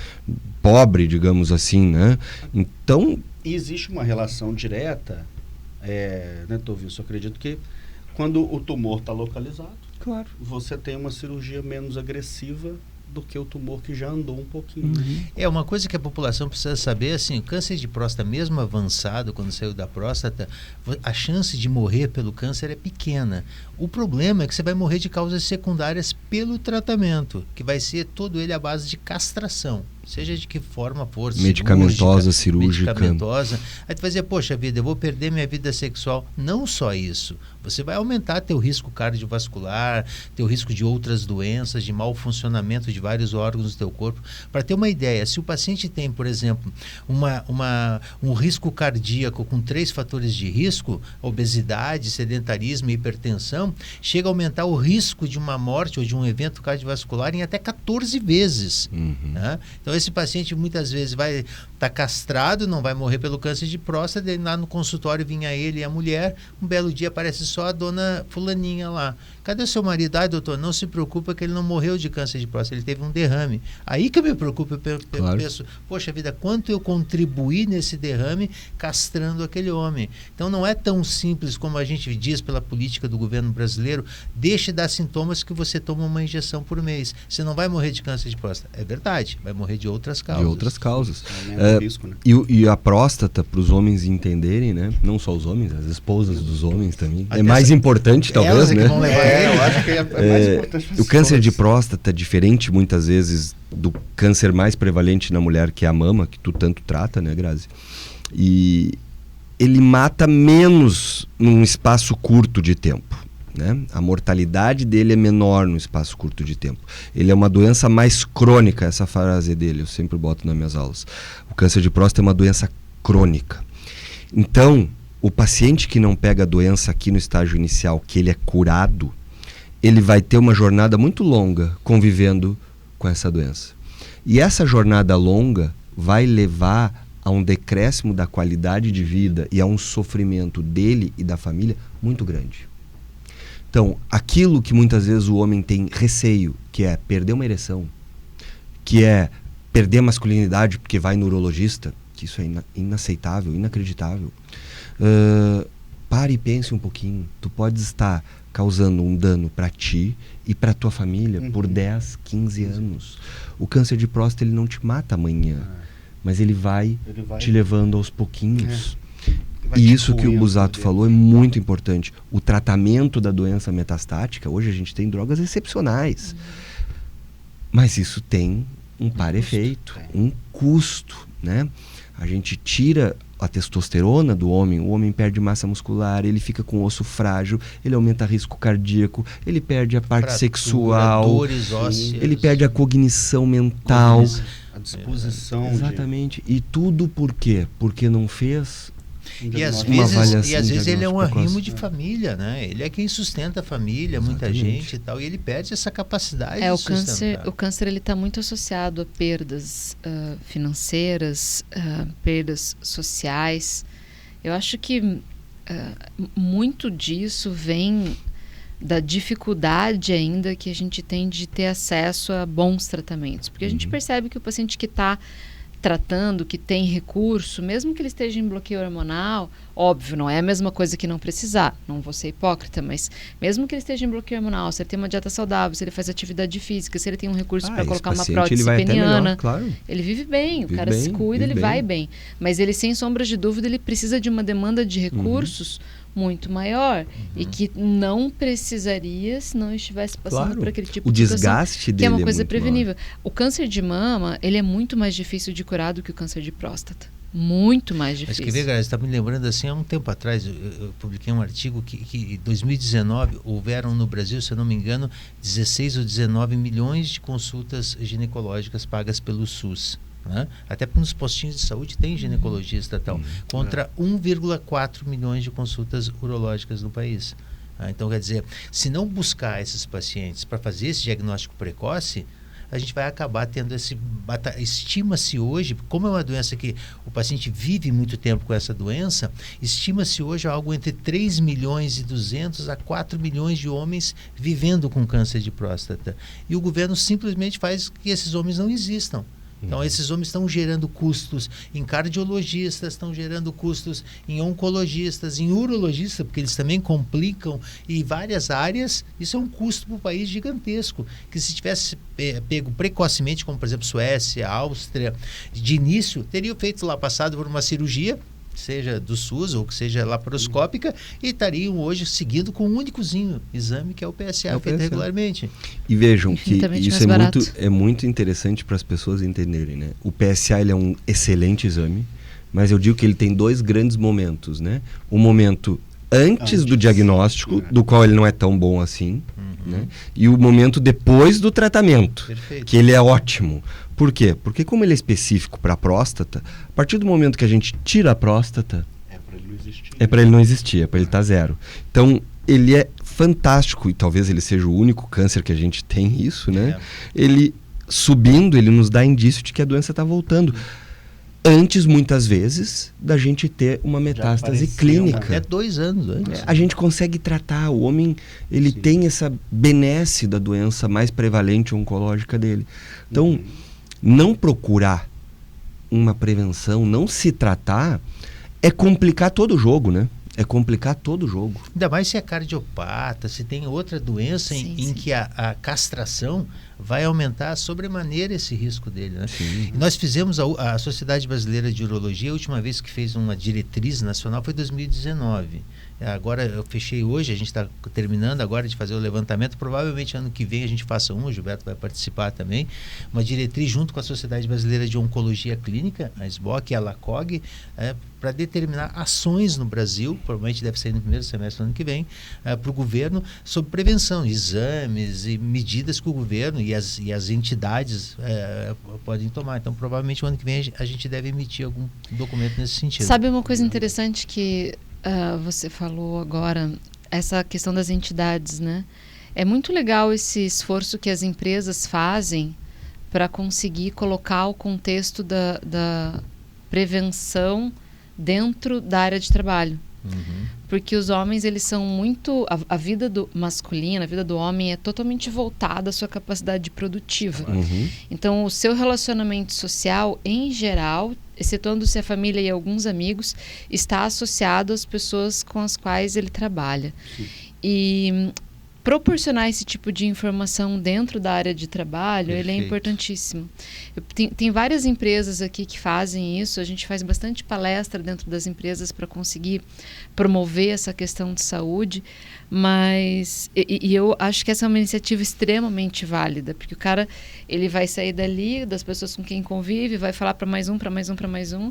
[SPEAKER 1] pobre, digamos assim, né? Então...
[SPEAKER 4] E existe uma relação direta, né, Wilson? Eu acredito que quando o tumor está localizado,
[SPEAKER 1] claro,
[SPEAKER 4] você tem uma cirurgia menos agressiva do que o tumor que já andou um pouquinho.
[SPEAKER 3] É uma coisa que a população precisa saber, assim, o câncer de próstata, mesmo avançado, quando saiu da próstata, a chance de morrer pelo câncer é pequena. O problema é que você vai morrer de causas secundárias pelo tratamento, que vai ser todo ele à base de castração, seja de que forma for,
[SPEAKER 1] medicamentosa, cirúrgica.
[SPEAKER 3] Medicamentosa. Aí tu vai dizer, poxa vida, eu vou perder minha vida sexual. Não só isso, você vai aumentar teu risco cardiovascular, teu risco de outras doenças, de mau funcionamento de vários órgãos do teu corpo. Para ter uma ideia, se o paciente tem, por exemplo, um risco cardíaco com 3 fatores de risco, obesidade, sedentarismo e hipertensão, chega a aumentar o risco de uma morte ou de um evento cardiovascular em até 14 vezes. Né? Então, Então esse paciente muitas vezes vai estar castrado, não vai morrer pelo câncer de próstata, e lá no consultório vinha ele e a mulher, um belo dia aparece só a dona fulaninha lá. Cadê o seu marido? Ah, doutor, não se preocupa que ele não morreu de câncer de próstata, ele teve um derrame. Aí que eu me preocupo, eu penso, poxa vida, quanto eu contribuí nesse derrame castrando aquele homem. Então não é tão simples como a gente diz pela política do governo brasileiro, deixe de dar sintomas que você toma uma injeção por mês. Você não vai morrer de câncer de próstata. É verdade, vai morrer de outras causas.
[SPEAKER 1] De outras causas.
[SPEAKER 4] Risco, né?
[SPEAKER 1] E a próstata, para os homens entenderem, né? Não só os homens, as esposas dos homens também. É mais importante, talvez, né?
[SPEAKER 3] Vão levar
[SPEAKER 4] eu acho que é mais importante.
[SPEAKER 1] O câncer de próstata, diferente muitas vezes do câncer mais prevalente na mulher, que é a mama, que tu tanto trata, né, Grazi? E ele mata menos num espaço curto de tempo, né? A mortalidade dele é menor num espaço curto de tempo. Ele é uma doença mais crônica, essa frase dele, eu sempre boto nas minhas aulas. O câncer de próstata é uma doença crônica. Então, o paciente que não pega a doença aqui no estágio inicial, que ele é curado, ele vai ter uma jornada muito longa convivendo com essa doença. E essa jornada longa vai levar a um decréscimo da qualidade de vida e a um sofrimento dele e da família muito grande. Então, aquilo que muitas vezes o homem tem receio, que é perder uma ereção, que é perder a masculinidade porque vai no urologista, que isso é inaceitável, inacreditável. Pare e pense um pouquinho. Tu podes estar causando um dano para ti e para tua família por 10, 15 anos. O câncer de próstata ele não te mata amanhã, mas ele vai te levando aos pouquinhos. E isso que o Busato falou é muito importante. O tratamento da doença metastática, hoje a gente tem drogas excepcionais. Mas isso tem um par-efeito, um custo, né? A gente tira a testosterona do homem, o homem perde massa muscular, ele fica com osso frágil, ele aumenta risco cardíaco, ele perde a parte sexual,
[SPEAKER 3] dores ósseas,
[SPEAKER 1] ele perde a cognição mental.
[SPEAKER 4] A disposição.
[SPEAKER 1] Exatamente. E tudo por quê? Porque não fez...
[SPEAKER 3] E às vezes ele é um arrimo de família, né? Ele é quem sustenta a família, muita gente e tal, e ele perde essa capacidade de sustentar.
[SPEAKER 2] O câncer ele está muito associado a perdas financeiras, perdas sociais. Eu acho que muito disso vem da dificuldade ainda que a gente tem de ter acesso a bons tratamentos. Porque a gente percebe que o paciente que está tratando, que tem recurso, mesmo que ele esteja em bloqueio hormonal, óbvio, não é a mesma coisa que não precisar, não vou ser hipócrita, mas mesmo que ele esteja em bloqueio hormonal, se ele tem uma dieta saudável, se ele faz atividade física, se ele tem um recurso para colocar uma prótese peniana, claro. Ele vive bem, o cara se cuida, ele vai bem. Mas ele, sem sombras de dúvida, ele precisa de uma demanda de recursos muito maior e que não precisaria se não estivesse passando por aquele tipo de situação,
[SPEAKER 1] desgaste dele
[SPEAKER 2] que é uma coisa prevenível. O câncer de mama, ele é muito mais difícil de curar do que o câncer de próstata. Muito mais difícil.
[SPEAKER 3] Mas que ver, galera, você está me lembrando assim, há um tempo atrás eu publiquei um artigo que em 2019 houveram no Brasil, se eu não me engano, 16 ou 19 milhões de consultas ginecológicas pagas pelo SUS. Né? Até nos postinhos de saúde tem ginecologista tal, contra 1,4 milhões de consultas urológicas no país. Então, quer dizer, se não buscar esses pacientes para fazer esse diagnóstico precoce, a gente vai acabar tendo esse... Estima-se hoje, como é uma doença que o paciente vive muito tempo com essa doença, estima-se hoje algo entre 3 milhões e 200 a 4 milhões de homens vivendo com câncer de próstata. E o governo simplesmente faz que esses homens não existam. Então, esses homens estão gerando custos em cardiologistas, estão gerando custos em oncologistas, em urologistas, porque eles também complicam em várias áreas. Isso é um custo para o país gigantesco, que se tivesse pego precocemente, como por exemplo Suécia, Áustria, de início, teria feito lá passado por uma cirurgia, seja do SUS ou que seja laparoscópica, e estariam hoje seguindo com um únicozinho exame, que é o PSA, feito regularmente.
[SPEAKER 1] E vejam que isso é muito interessante para as pessoas entenderem, né? O PSA ele é um excelente exame, mas eu digo que ele tem dois grandes momentos, né? O momento antes do diagnóstico, do qual ele não é tão bom assim, né? E o momento depois do tratamento, que ele é ótimo. Por quê? Porque como ele é específico para a próstata, a partir do momento que a gente tira a próstata, é para ele não existir, é para ele estar zero. Então, ele é fantástico, e talvez ele seja o único câncer que a gente tem isso, né? Ele subindo, ele nos dá indício de que a doença está voltando. Antes, muitas vezes, da gente ter uma metástase clínica.
[SPEAKER 3] Até 2 anos antes.
[SPEAKER 1] A gente consegue tratar. O homem, ele tem essa benesse da doença mais prevalente oncológica dele. Então, não procurar uma prevenção, não se tratar, é complicar todo o jogo, né? É complicar todo o jogo.
[SPEAKER 3] Ainda mais se é cardiopata, se tem outra doença em que a castração vai aumentar sobremaneira esse risco dele, né? E nós fizemos, a Sociedade Brasileira de Urologia, a última vez que fez uma diretriz nacional foi em 2019. Agora eu fechei hoje, a gente está terminando agora de fazer o levantamento, provavelmente ano que vem a gente faça o Gilberto vai participar também, uma diretriz junto com a Sociedade Brasileira de Oncologia Clínica, a SBOC e a LACOG, para determinar ações no Brasil, provavelmente deve sair no primeiro semestre do ano que vem, para o governo, sobre prevenção, exames e medidas que o governo e as entidades podem tomar. Então, provavelmente, o ano que vem a gente deve emitir algum documento nesse sentido.
[SPEAKER 2] Sabe uma coisa interessante que você falou agora, essa questão das entidades, né? É muito legal esse esforço que as empresas fazem para conseguir colocar o contexto da prevenção dentro da área de trabalho. Porque os homens, eles são muito... A vida do masculino, a vida do homem é totalmente voltada à sua capacidade produtiva. Então, o seu relacionamento social, em geral, excetuando-se a família e alguns amigos, está associado às pessoas com as quais ele trabalha. E proporcionar esse tipo de informação dentro da área de trabalho, ele é importantíssimo. Tem várias empresas aqui que fazem isso, a gente faz bastante palestra dentro das empresas para conseguir promover essa questão de saúde, mas eu acho que essa é uma iniciativa extremamente válida, porque o cara, ele vai sair dali, das pessoas com quem convive, vai falar para mais um, para mais um, para mais um,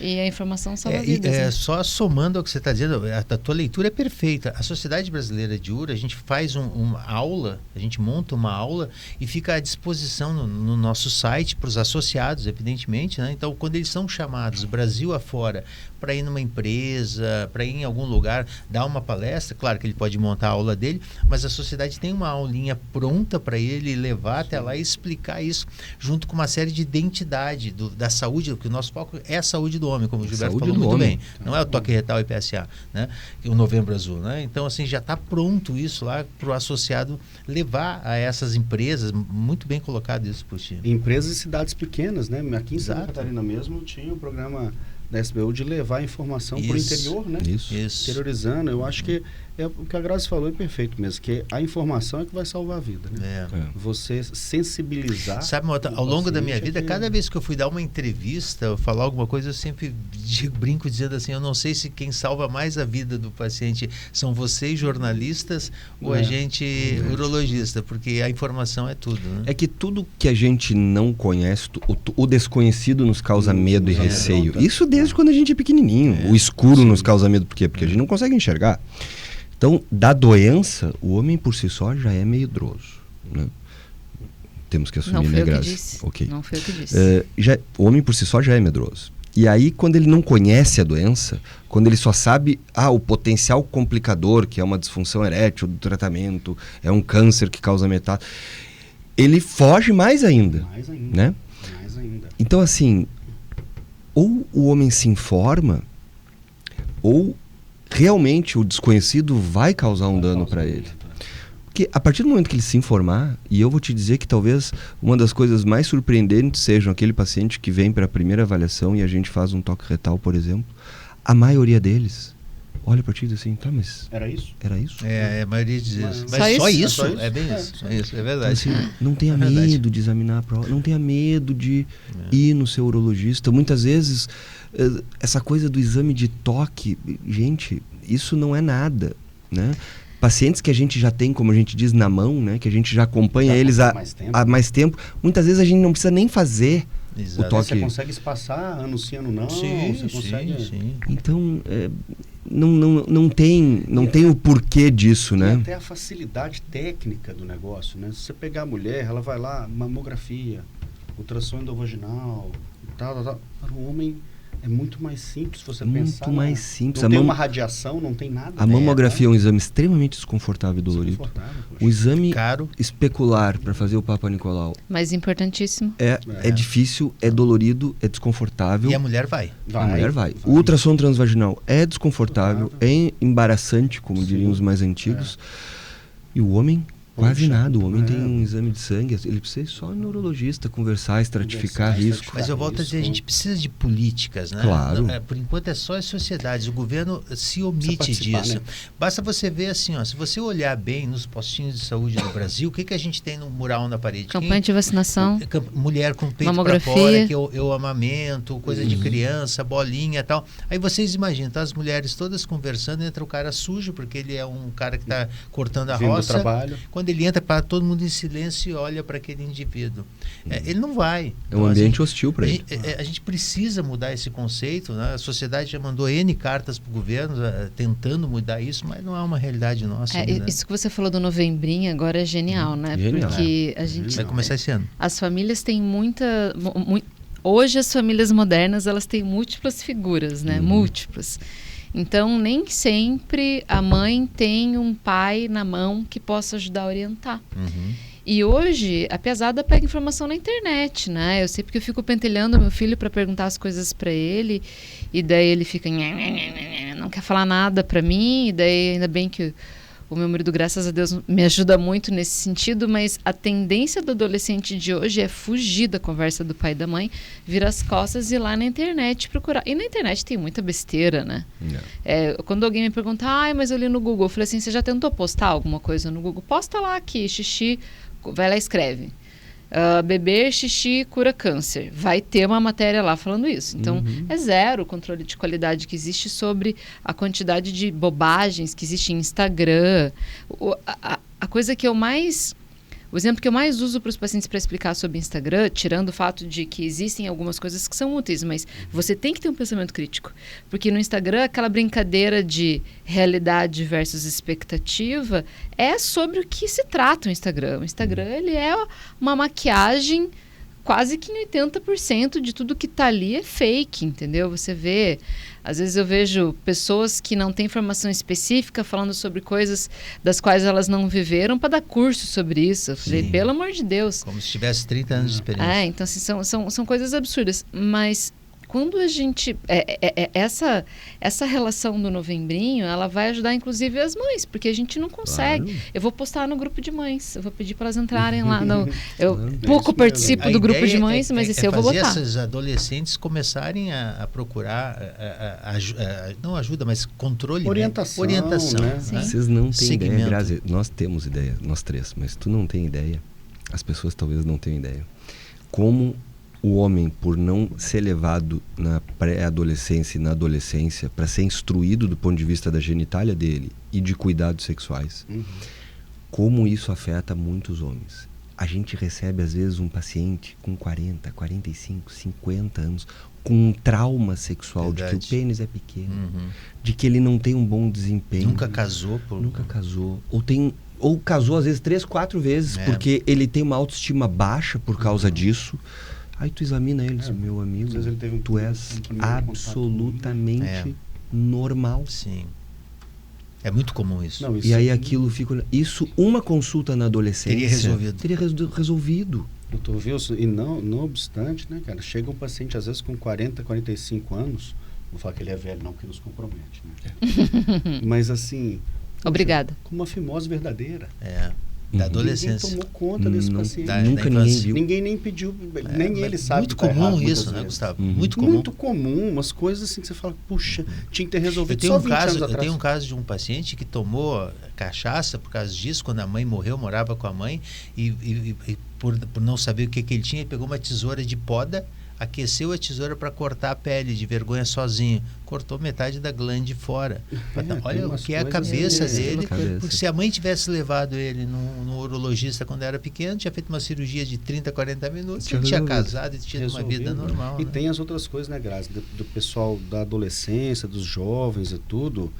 [SPEAKER 2] e a informação salva vidas. Né?
[SPEAKER 3] Só somando ao que você está dizendo, a tua leitura é perfeita. A Sociedade Brasileira de Uro, a gente faz uma aula, a gente monta uma aula e fica à disposição no nosso site para os associados, evidentemente, né? Então, quando eles são chamados Brasil afora para ir numa empresa, para ir em algum lugar, dar uma palestra, claro que ele pode montar a aula dele, mas a sociedade tem uma aulinha pronta para ele levar até lá e explicar isso, junto com uma série de identidade da saúde, porque o nosso foco é a saúde do homem, como o Gilberto falou muito bem. Não é o toque retal e PSA, né? O Novembro Azul, né? Então, assim, já está pronto isso lá para o associado levar a essas empresas, muito bem colocado isso, Puxinho.
[SPEAKER 4] Empresas e cidades pequenas, né? Aqui em Santa Catarina mesmo tinha um programa da SBU de levar informação para o interior, né?
[SPEAKER 1] Isso.
[SPEAKER 4] Interiorizando. Eu acho que o que a Grazi falou é perfeito mesmo, que a informação é que vai salvar a vida, né? Você sensibilizar.
[SPEAKER 3] Sabe, Mota, ao longo da minha vida, cada vez que eu fui dar uma entrevista, falar alguma coisa, eu sempre brinco dizendo assim, eu não sei se quem salva mais a vida do paciente são vocês, jornalistas, ou a gente, urologista, porque a informação é tudo, né?
[SPEAKER 1] É que tudo que a gente não conhece, o desconhecido nos causa medo e receio. Isso desde quando a gente é pequenininho. O escuro nos causa medo. Por quê? Porque a gente não consegue enxergar. Então, da doença, o homem por si só já é medroso, né? Temos que assumir, né, Grazi? Okay.
[SPEAKER 2] Não foi eu que disse.
[SPEAKER 1] O homem por si só já é medroso. E aí, quando ele não conhece a doença, quando ele só sabe o potencial complicador, que é uma disfunção erétil do tratamento, é um câncer que causa metástase, ele foge mais ainda. Né?
[SPEAKER 4] Mais ainda.
[SPEAKER 1] Então, assim, ou o homem se informa, ou realmente o desconhecido vai causar um dano para ele. Porque a partir do momento que ele se informar, e eu vou te dizer que talvez uma das coisas mais surpreendentes sejam aquele paciente que vem para a primeira avaliação e a gente faz um toque retal, por exemplo, a maioria deles olha para ti e diz assim, tá, mas...
[SPEAKER 4] Era isso?
[SPEAKER 1] Era isso?
[SPEAKER 3] A maioria diz isso.
[SPEAKER 2] Mas
[SPEAKER 3] só isso? É bem isso. É isso, é verdade.
[SPEAKER 1] Então, assim, não tenha medo de examinar a prova, não tenha medo de ir no seu urologista. Muitas vezes, essa coisa do exame de toque, gente, isso não é nada, né? Pacientes que a gente já tem, como a gente diz, na mão, né? Que a gente já acompanha eles há mais tempo. Muitas vezes a gente não precisa nem fazer o toque.
[SPEAKER 4] Você consegue espaçar ano sim, ano não. Você consegue...
[SPEAKER 3] Sim.
[SPEAKER 1] Então, não tem o porquê disso, né?
[SPEAKER 4] E até a facilidade técnica do negócio, né? Se você pegar a mulher, ela vai lá, mamografia, ultrassom endovaginal, tal. Para o homem, É muito mais simples você
[SPEAKER 1] Muito
[SPEAKER 4] pensar.
[SPEAKER 1] mais simples.
[SPEAKER 4] Não tem uma radiação, não tem nada.
[SPEAKER 1] A mamografia é um exame extremamente desconfortável e dolorido. O exame
[SPEAKER 3] Caro.
[SPEAKER 1] especular para fazer o Papa Nicolau
[SPEAKER 2] Mas importantíssimo.
[SPEAKER 1] é difícil, é dolorido, é desconfortável.
[SPEAKER 3] E a mulher vai.
[SPEAKER 1] A mulher vai. O ultrassom transvaginal é desconfortável, é embaraçante, como diriam os mais antigos. E o homem, quase nada. O homem tem um exame de sangue, ele precisa ir só no neurologista, conversar, estratificar risco.
[SPEAKER 3] Mas eu volto a dizer, a gente precisa de políticas, né?
[SPEAKER 1] Claro.
[SPEAKER 3] Por enquanto é só as sociedades. O governo se omite disso. Né? Basta você ver assim, ó, se você olhar bem nos postinhos de saúde do Brasil, o que a gente tem no mural na parede?
[SPEAKER 2] Campanha de vacinação.
[SPEAKER 3] Mulher com peito para fora, que eu amamento, coisa de criança, bolinha e tal. Aí vocês imaginam, tá? As mulheres todas conversando, entra o cara sujo, porque ele é um cara que está cortando a roça.
[SPEAKER 4] Trabalho.
[SPEAKER 3] Quando ele entra, para todo mundo em silêncio e olha para aquele indivíduo. Ele não vai.
[SPEAKER 1] É um ambiente hostil para ele.
[SPEAKER 3] A gente precisa mudar esse conceito. Né? A sociedade já mandou N cartas para o governo tentando mudar isso, mas não é uma realidade nossa. Né?
[SPEAKER 2] Isso que você falou do novembrinho agora é genial, né?
[SPEAKER 1] Genial.
[SPEAKER 2] Porque a gente...
[SPEAKER 3] Vai começar esse ano.
[SPEAKER 2] As famílias têm hoje as famílias modernas, elas têm múltiplas figuras, né? Múltiplas. Então, nem sempre a mãe tem um pai na mão que possa ajudar a orientar. E hoje, a pesada pega informação na internet, né? Eu sei porque eu fico pentelhando meu filho para perguntar as coisas para ele, e daí ele fica... não quer falar nada para mim, e daí ainda bem que o meu marido, graças a Deus, me ajuda muito nesse sentido, mas a tendência do adolescente de hoje é fugir da conversa do pai e da mãe, virar as costas e ir lá na internet procurar. E na internet tem muita besteira, né? Quando alguém me pergunta, mas eu li no Google, eu falei assim, você já tentou postar alguma coisa no Google? Posta lá aqui, xixi, vai lá e escreve. Beber xixi cura câncer. Vai ter uma matéria lá falando isso. Então, é zero o controle de qualidade que existe sobre a quantidade de bobagens que existe em Instagram. A coisa que eu mais... O exemplo que eu mais uso para os pacientes para explicar sobre Instagram, tirando o fato de que existem algumas coisas que são úteis, mas você tem que ter um pensamento crítico. Porque no Instagram, aquela brincadeira de realidade versus expectativa é sobre o que se trata o Instagram. O Instagram, ele é uma maquiagem, quase que em 80% de tudo que está ali é fake, entendeu? Você vê... Às vezes eu vejo pessoas que não têm formação específica falando sobre coisas das quais elas não viveram para dar curso sobre isso. Eu falei, pelo amor de Deus.
[SPEAKER 3] Como se tivesse 30 anos de experiência.
[SPEAKER 2] Então assim, são coisas absurdas. Mas quando a gente... essa relação do novembrinho, ela vai ajudar inclusive as mães, porque a gente não consegue. Claro. Eu vou postar no grupo de mães, eu vou pedir para elas entrarem lá. Eu pouco participo do grupo de mães, mas esse eu vou botar.
[SPEAKER 3] Esses adolescentes começarem a procurar, não ajuda, mas controle.
[SPEAKER 4] Orientação.
[SPEAKER 3] Né?
[SPEAKER 1] Vocês não têm ideia, Grazi, nós temos ideia, nós três, mas tu não tem ideia, as pessoas talvez não tenham ideia. Como o homem, por não ser levado na pré-adolescência e na adolescência para ser instruído do ponto de vista da genitália dele e de cuidados sexuais, como isso afeta muitos homens. A gente recebe, às vezes, um paciente com 40, 45, 50 anos com um trauma sexual. Verdade. De que o pênis é pequeno, de que ele não tem um bom desempenho.
[SPEAKER 3] Nunca casou.
[SPEAKER 1] Nunca casou. Ou casou, às vezes, 3, 4 vezes, porque ele tem uma autoestima baixa por causa disso. Aí tu examina ele, meu amigo, tu és absolutamente normal.
[SPEAKER 3] Sim. É muito comum isso.
[SPEAKER 1] Não, e aí aquilo fica... Isso, uma consulta na adolescência... Teria resolvido.
[SPEAKER 4] Doutor Wilson, e não obstante, né, cara, chega um paciente, às vezes, com 40, 45 anos, não vou falar que ele é velho não, porque nos compromete, né? Mas assim...
[SPEAKER 2] Obrigada.
[SPEAKER 4] Com uma fimose verdadeira.
[SPEAKER 3] Da adolescência.
[SPEAKER 4] Ninguém tomou conta desse paciente.
[SPEAKER 1] Nunca ninguém viu.
[SPEAKER 4] Ninguém nem pediu, nem ele sabe.
[SPEAKER 3] Muito comum isso, né, Gustavo? Muito comum.
[SPEAKER 4] Muito comum, umas coisas assim que você fala, puxa, tinha que ter resolvido
[SPEAKER 3] eu tenho um caso de um paciente que tomou cachaça por causa disso, quando a mãe morreu, morava com a mãe, e por não saber o que ele tinha, ele pegou uma tesoura de poda, aqueceu a tesoura para cortar a pele de vergonha sozinho. Cortou metade da glande fora. Olha o que é a cabeça dele. Porque se a mãe tivesse levado ele no urologista quando era pequeno, tinha feito uma cirurgia de 30, 40 minutos, ele tinha casado e tido uma vida normal.
[SPEAKER 4] E tem as outras coisas, né, Grazi? Do pessoal da adolescência, dos jovens e tudo,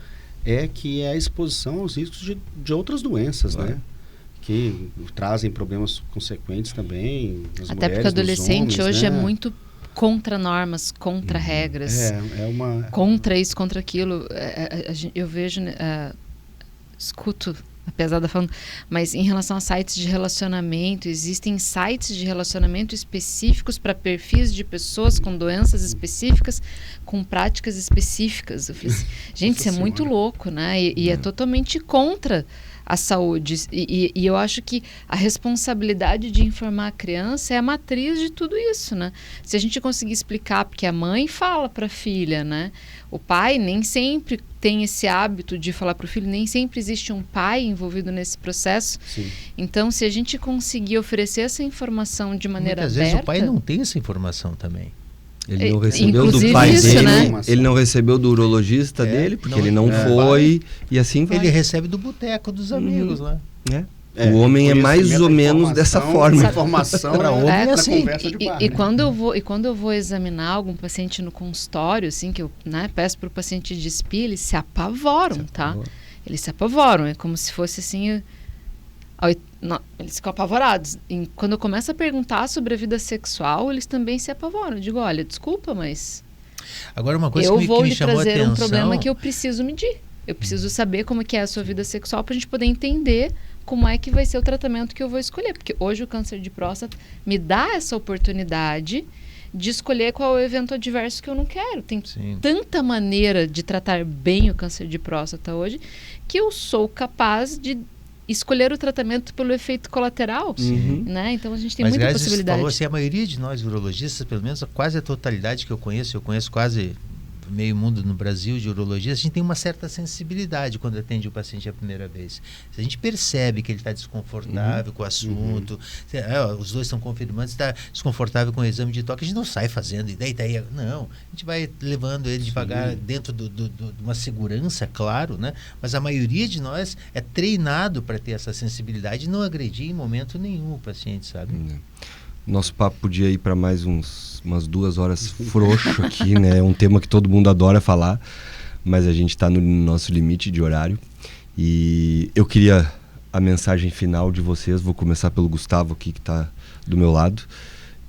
[SPEAKER 4] que é a exposição aos riscos de outras doenças, né? Que trazem problemas consequentes também nas mulheres,
[SPEAKER 2] até porque o adolescente
[SPEAKER 4] homens,
[SPEAKER 2] hoje
[SPEAKER 4] né?
[SPEAKER 2] é muito contra normas, contra regras, contra isso, contra aquilo. Eu vejo, escuto a pesada falando, mas em relação a sites de relacionamento, existem sites de relacionamento específicos para perfis de pessoas com doenças específicas, com práticas específicas. Eu falei assim, gente, isso é muito louco, né? E é totalmente contra a saúde. E eu acho que a responsabilidade de informar a criança é a matriz de tudo isso, né? Se a gente conseguir explicar, porque a mãe fala para a filha, né? O pai nem sempre tem esse hábito de falar para o filho, nem sempre existe um pai envolvido nesse processo.
[SPEAKER 4] Sim.
[SPEAKER 2] Então, se a gente conseguir oferecer essa informação de maneira aberta...
[SPEAKER 3] Muitas vezes o pai não tem essa informação também.
[SPEAKER 1] Ele não recebeu do pai
[SPEAKER 2] isso,
[SPEAKER 1] dele,
[SPEAKER 2] né?
[SPEAKER 1] Ele não recebeu do urologista dele, porque ele não foi, e assim vai.
[SPEAKER 3] Ele recebe do boteco dos amigos lá.
[SPEAKER 1] O homem é mais ou menos dessa forma.
[SPEAKER 4] Informação para homem é assim. Conversa de bar,
[SPEAKER 2] e quando eu vou examinar algum paciente no consultório, assim, que eu peço para o paciente despir, eles se apavoram, tá? Eles se apavoram, é como se fosse assim... eles ficam apavorados. E quando eu começo a perguntar sobre a vida sexual, eles também se apavoram. Eu digo, olha, desculpa, mas...
[SPEAKER 3] Agora, uma coisa
[SPEAKER 2] eu
[SPEAKER 3] que
[SPEAKER 2] vou
[SPEAKER 3] me
[SPEAKER 2] lhe
[SPEAKER 3] chamou a
[SPEAKER 2] trazer
[SPEAKER 3] atenção...
[SPEAKER 2] um problema que eu preciso medir. Eu preciso saber como que é a sua vida sexual para a gente poder entender como é que vai ser o tratamento que eu vou escolher. Porque hoje o câncer de próstata me dá essa oportunidade de escolher qual é o evento adverso que eu não quero. Tem tanta maneira de tratar bem o câncer de próstata hoje que eu sou capaz de escolher o tratamento pelo efeito colateral, né? Então a gente tem muita possibilidade.
[SPEAKER 3] Falou assim, a maioria de nós urologistas, pelo menos quase a totalidade que eu conheço quase meio mundo no Brasil de urologia, a gente tem uma certa sensibilidade quando atende o paciente a primeira vez. Se a gente percebe que ele está desconfortável com o assunto, os dois estão confirmando, está desconfortável com o exame de toque, a gente não sai fazendo, e daí, não, a gente vai levando ele devagar dentro de uma segurança, claro, né? Mas a maioria de nós é treinado para ter essa sensibilidade e não agredir em momento nenhum o paciente, sabe?
[SPEAKER 1] Nosso papo podia ir para mais umas 2 horas frouxo aqui, né? É um tema que todo mundo adora falar, mas a gente está no nosso limite de horário. E eu queria a mensagem final de vocês. Vou começar pelo Gustavo aqui, que está do meu lado.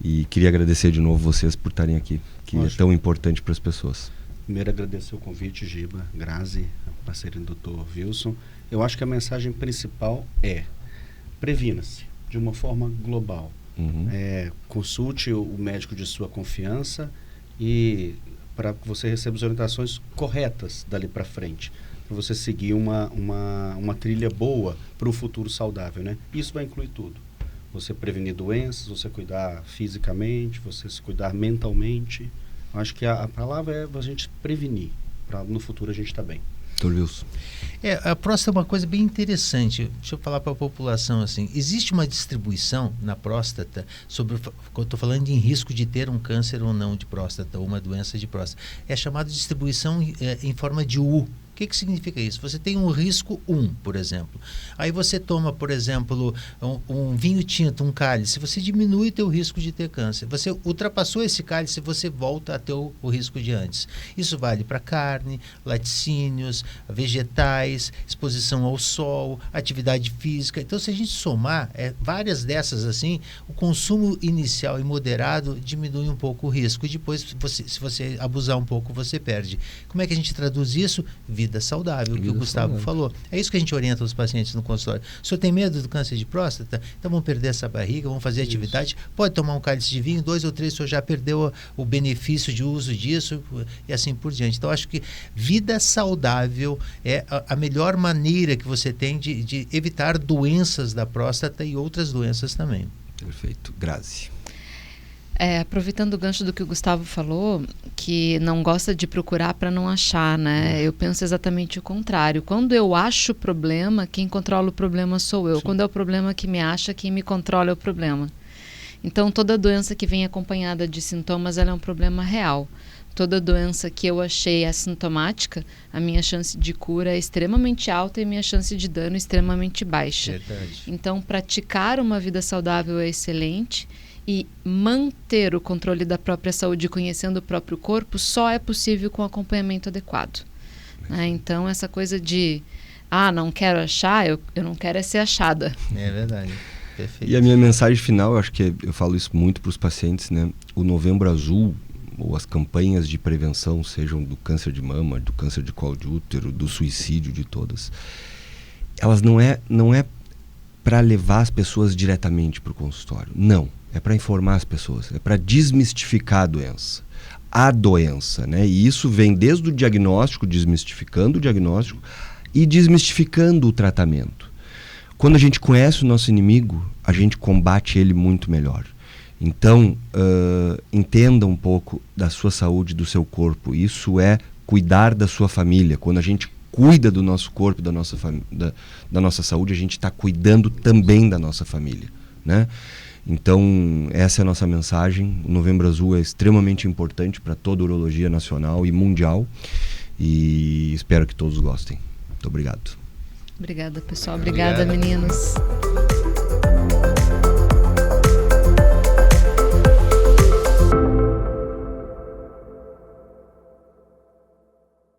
[SPEAKER 1] E queria agradecer de novo vocês por estarem aqui, que é tão importante para as pessoas.
[SPEAKER 4] Primeiro, agradecer o convite, Giba, Grazi, parceiro do Dr. Wilson. Eu acho que a mensagem principal é: previna-se de uma forma global. Consulte o médico de sua confiança e para que você receba as orientações corretas dali para frente, para você seguir uma trilha boa para o futuro saudável, né? Isso vai incluir tudo. Você prevenir doenças, você cuidar fisicamente, você se cuidar mentalmente. Eu acho que a palavra é a gente prevenir, para no futuro a gente estar bem.
[SPEAKER 1] Dr. Wilson.
[SPEAKER 3] A próstata é uma coisa bem interessante. Deixa eu falar para a população assim. Existe uma distribuição na próstata sobre, eu estou falando em risco de ter um câncer ou não de próstata, ou uma doença de próstata. É chamada de distribuição em forma de U. O que significa isso? Você tem um risco 1, por exemplo. Aí você toma, por exemplo, um vinho tinto, um cálice, você diminui o teu risco de ter câncer. Você ultrapassou esse cálice, você volta a ter o risco de antes. Isso vale para carne, laticínios, vegetais, exposição ao sol, atividade física. Então, se a gente somar várias dessas assim, o consumo inicial e moderado diminui um pouco o risco. E depois, se você abusar um pouco, você perde. Como é que a gente traduz isso? Vida saudável, que o Gustavo falou. É isso que a gente orienta os pacientes no consultório. O senhor tem medo do câncer de próstata? Então vamos perder essa barriga, vamos fazer atividade. Pode tomar um cálice de vinho, 2 ou 3, o senhor já perdeu o benefício de uso disso e assim por diante. Então acho que vida saudável é a melhor maneira que você tem de evitar doenças da próstata e outras doenças também.
[SPEAKER 1] Perfeito. Grazi.
[SPEAKER 2] Aproveitando o gancho do que o Gustavo falou, que não gosta de procurar para não achar, né? Eu penso exatamente o contrário. Quando eu acho o problema, quem controla o problema sou eu. Sim. Quando é o problema que me acha, quem me controla é o problema. Então, toda doença que vem acompanhada de sintomas, ela é um problema real. Toda doença que eu achei assintomática, a minha chance de cura é extremamente alta e minha chance de dano extremamente baixa.
[SPEAKER 3] Verdade.
[SPEAKER 2] Então, praticar uma vida saudável é excelente. E manter o controle da própria saúde, conhecendo o próprio corpo, só é possível com acompanhamento adequado. Né? Então, essa coisa de, não quero achar, eu não quero ser achada.
[SPEAKER 3] É verdade. Perfeito.
[SPEAKER 1] E a minha mensagem final, eu acho que eu falo isso muito para os pacientes, né? o Novembro Azul, ou as campanhas de prevenção, sejam do câncer de mama, do câncer de colo de útero, do suicídio, de todas, elas não é para levar as pessoas diretamente para o consultório. Não, é para informar as pessoas, é para desmistificar a doença, né? E isso vem desde o diagnóstico, desmistificando o diagnóstico e desmistificando o tratamento. Quando a gente conhece o nosso inimigo, a gente combate ele muito melhor. Então, entenda um pouco da sua saúde, do seu corpo. Isso é cuidar da sua família. Quando a gente cuida do nosso corpo, da nossa saúde, a gente está cuidando também da nossa família, né? Então, essa é a nossa mensagem. O Novembro Azul é extremamente importante para toda a urologia nacional e mundial. E espero que todos gostem. Muito obrigado.
[SPEAKER 2] Obrigada, pessoal. Obrigada, meninos.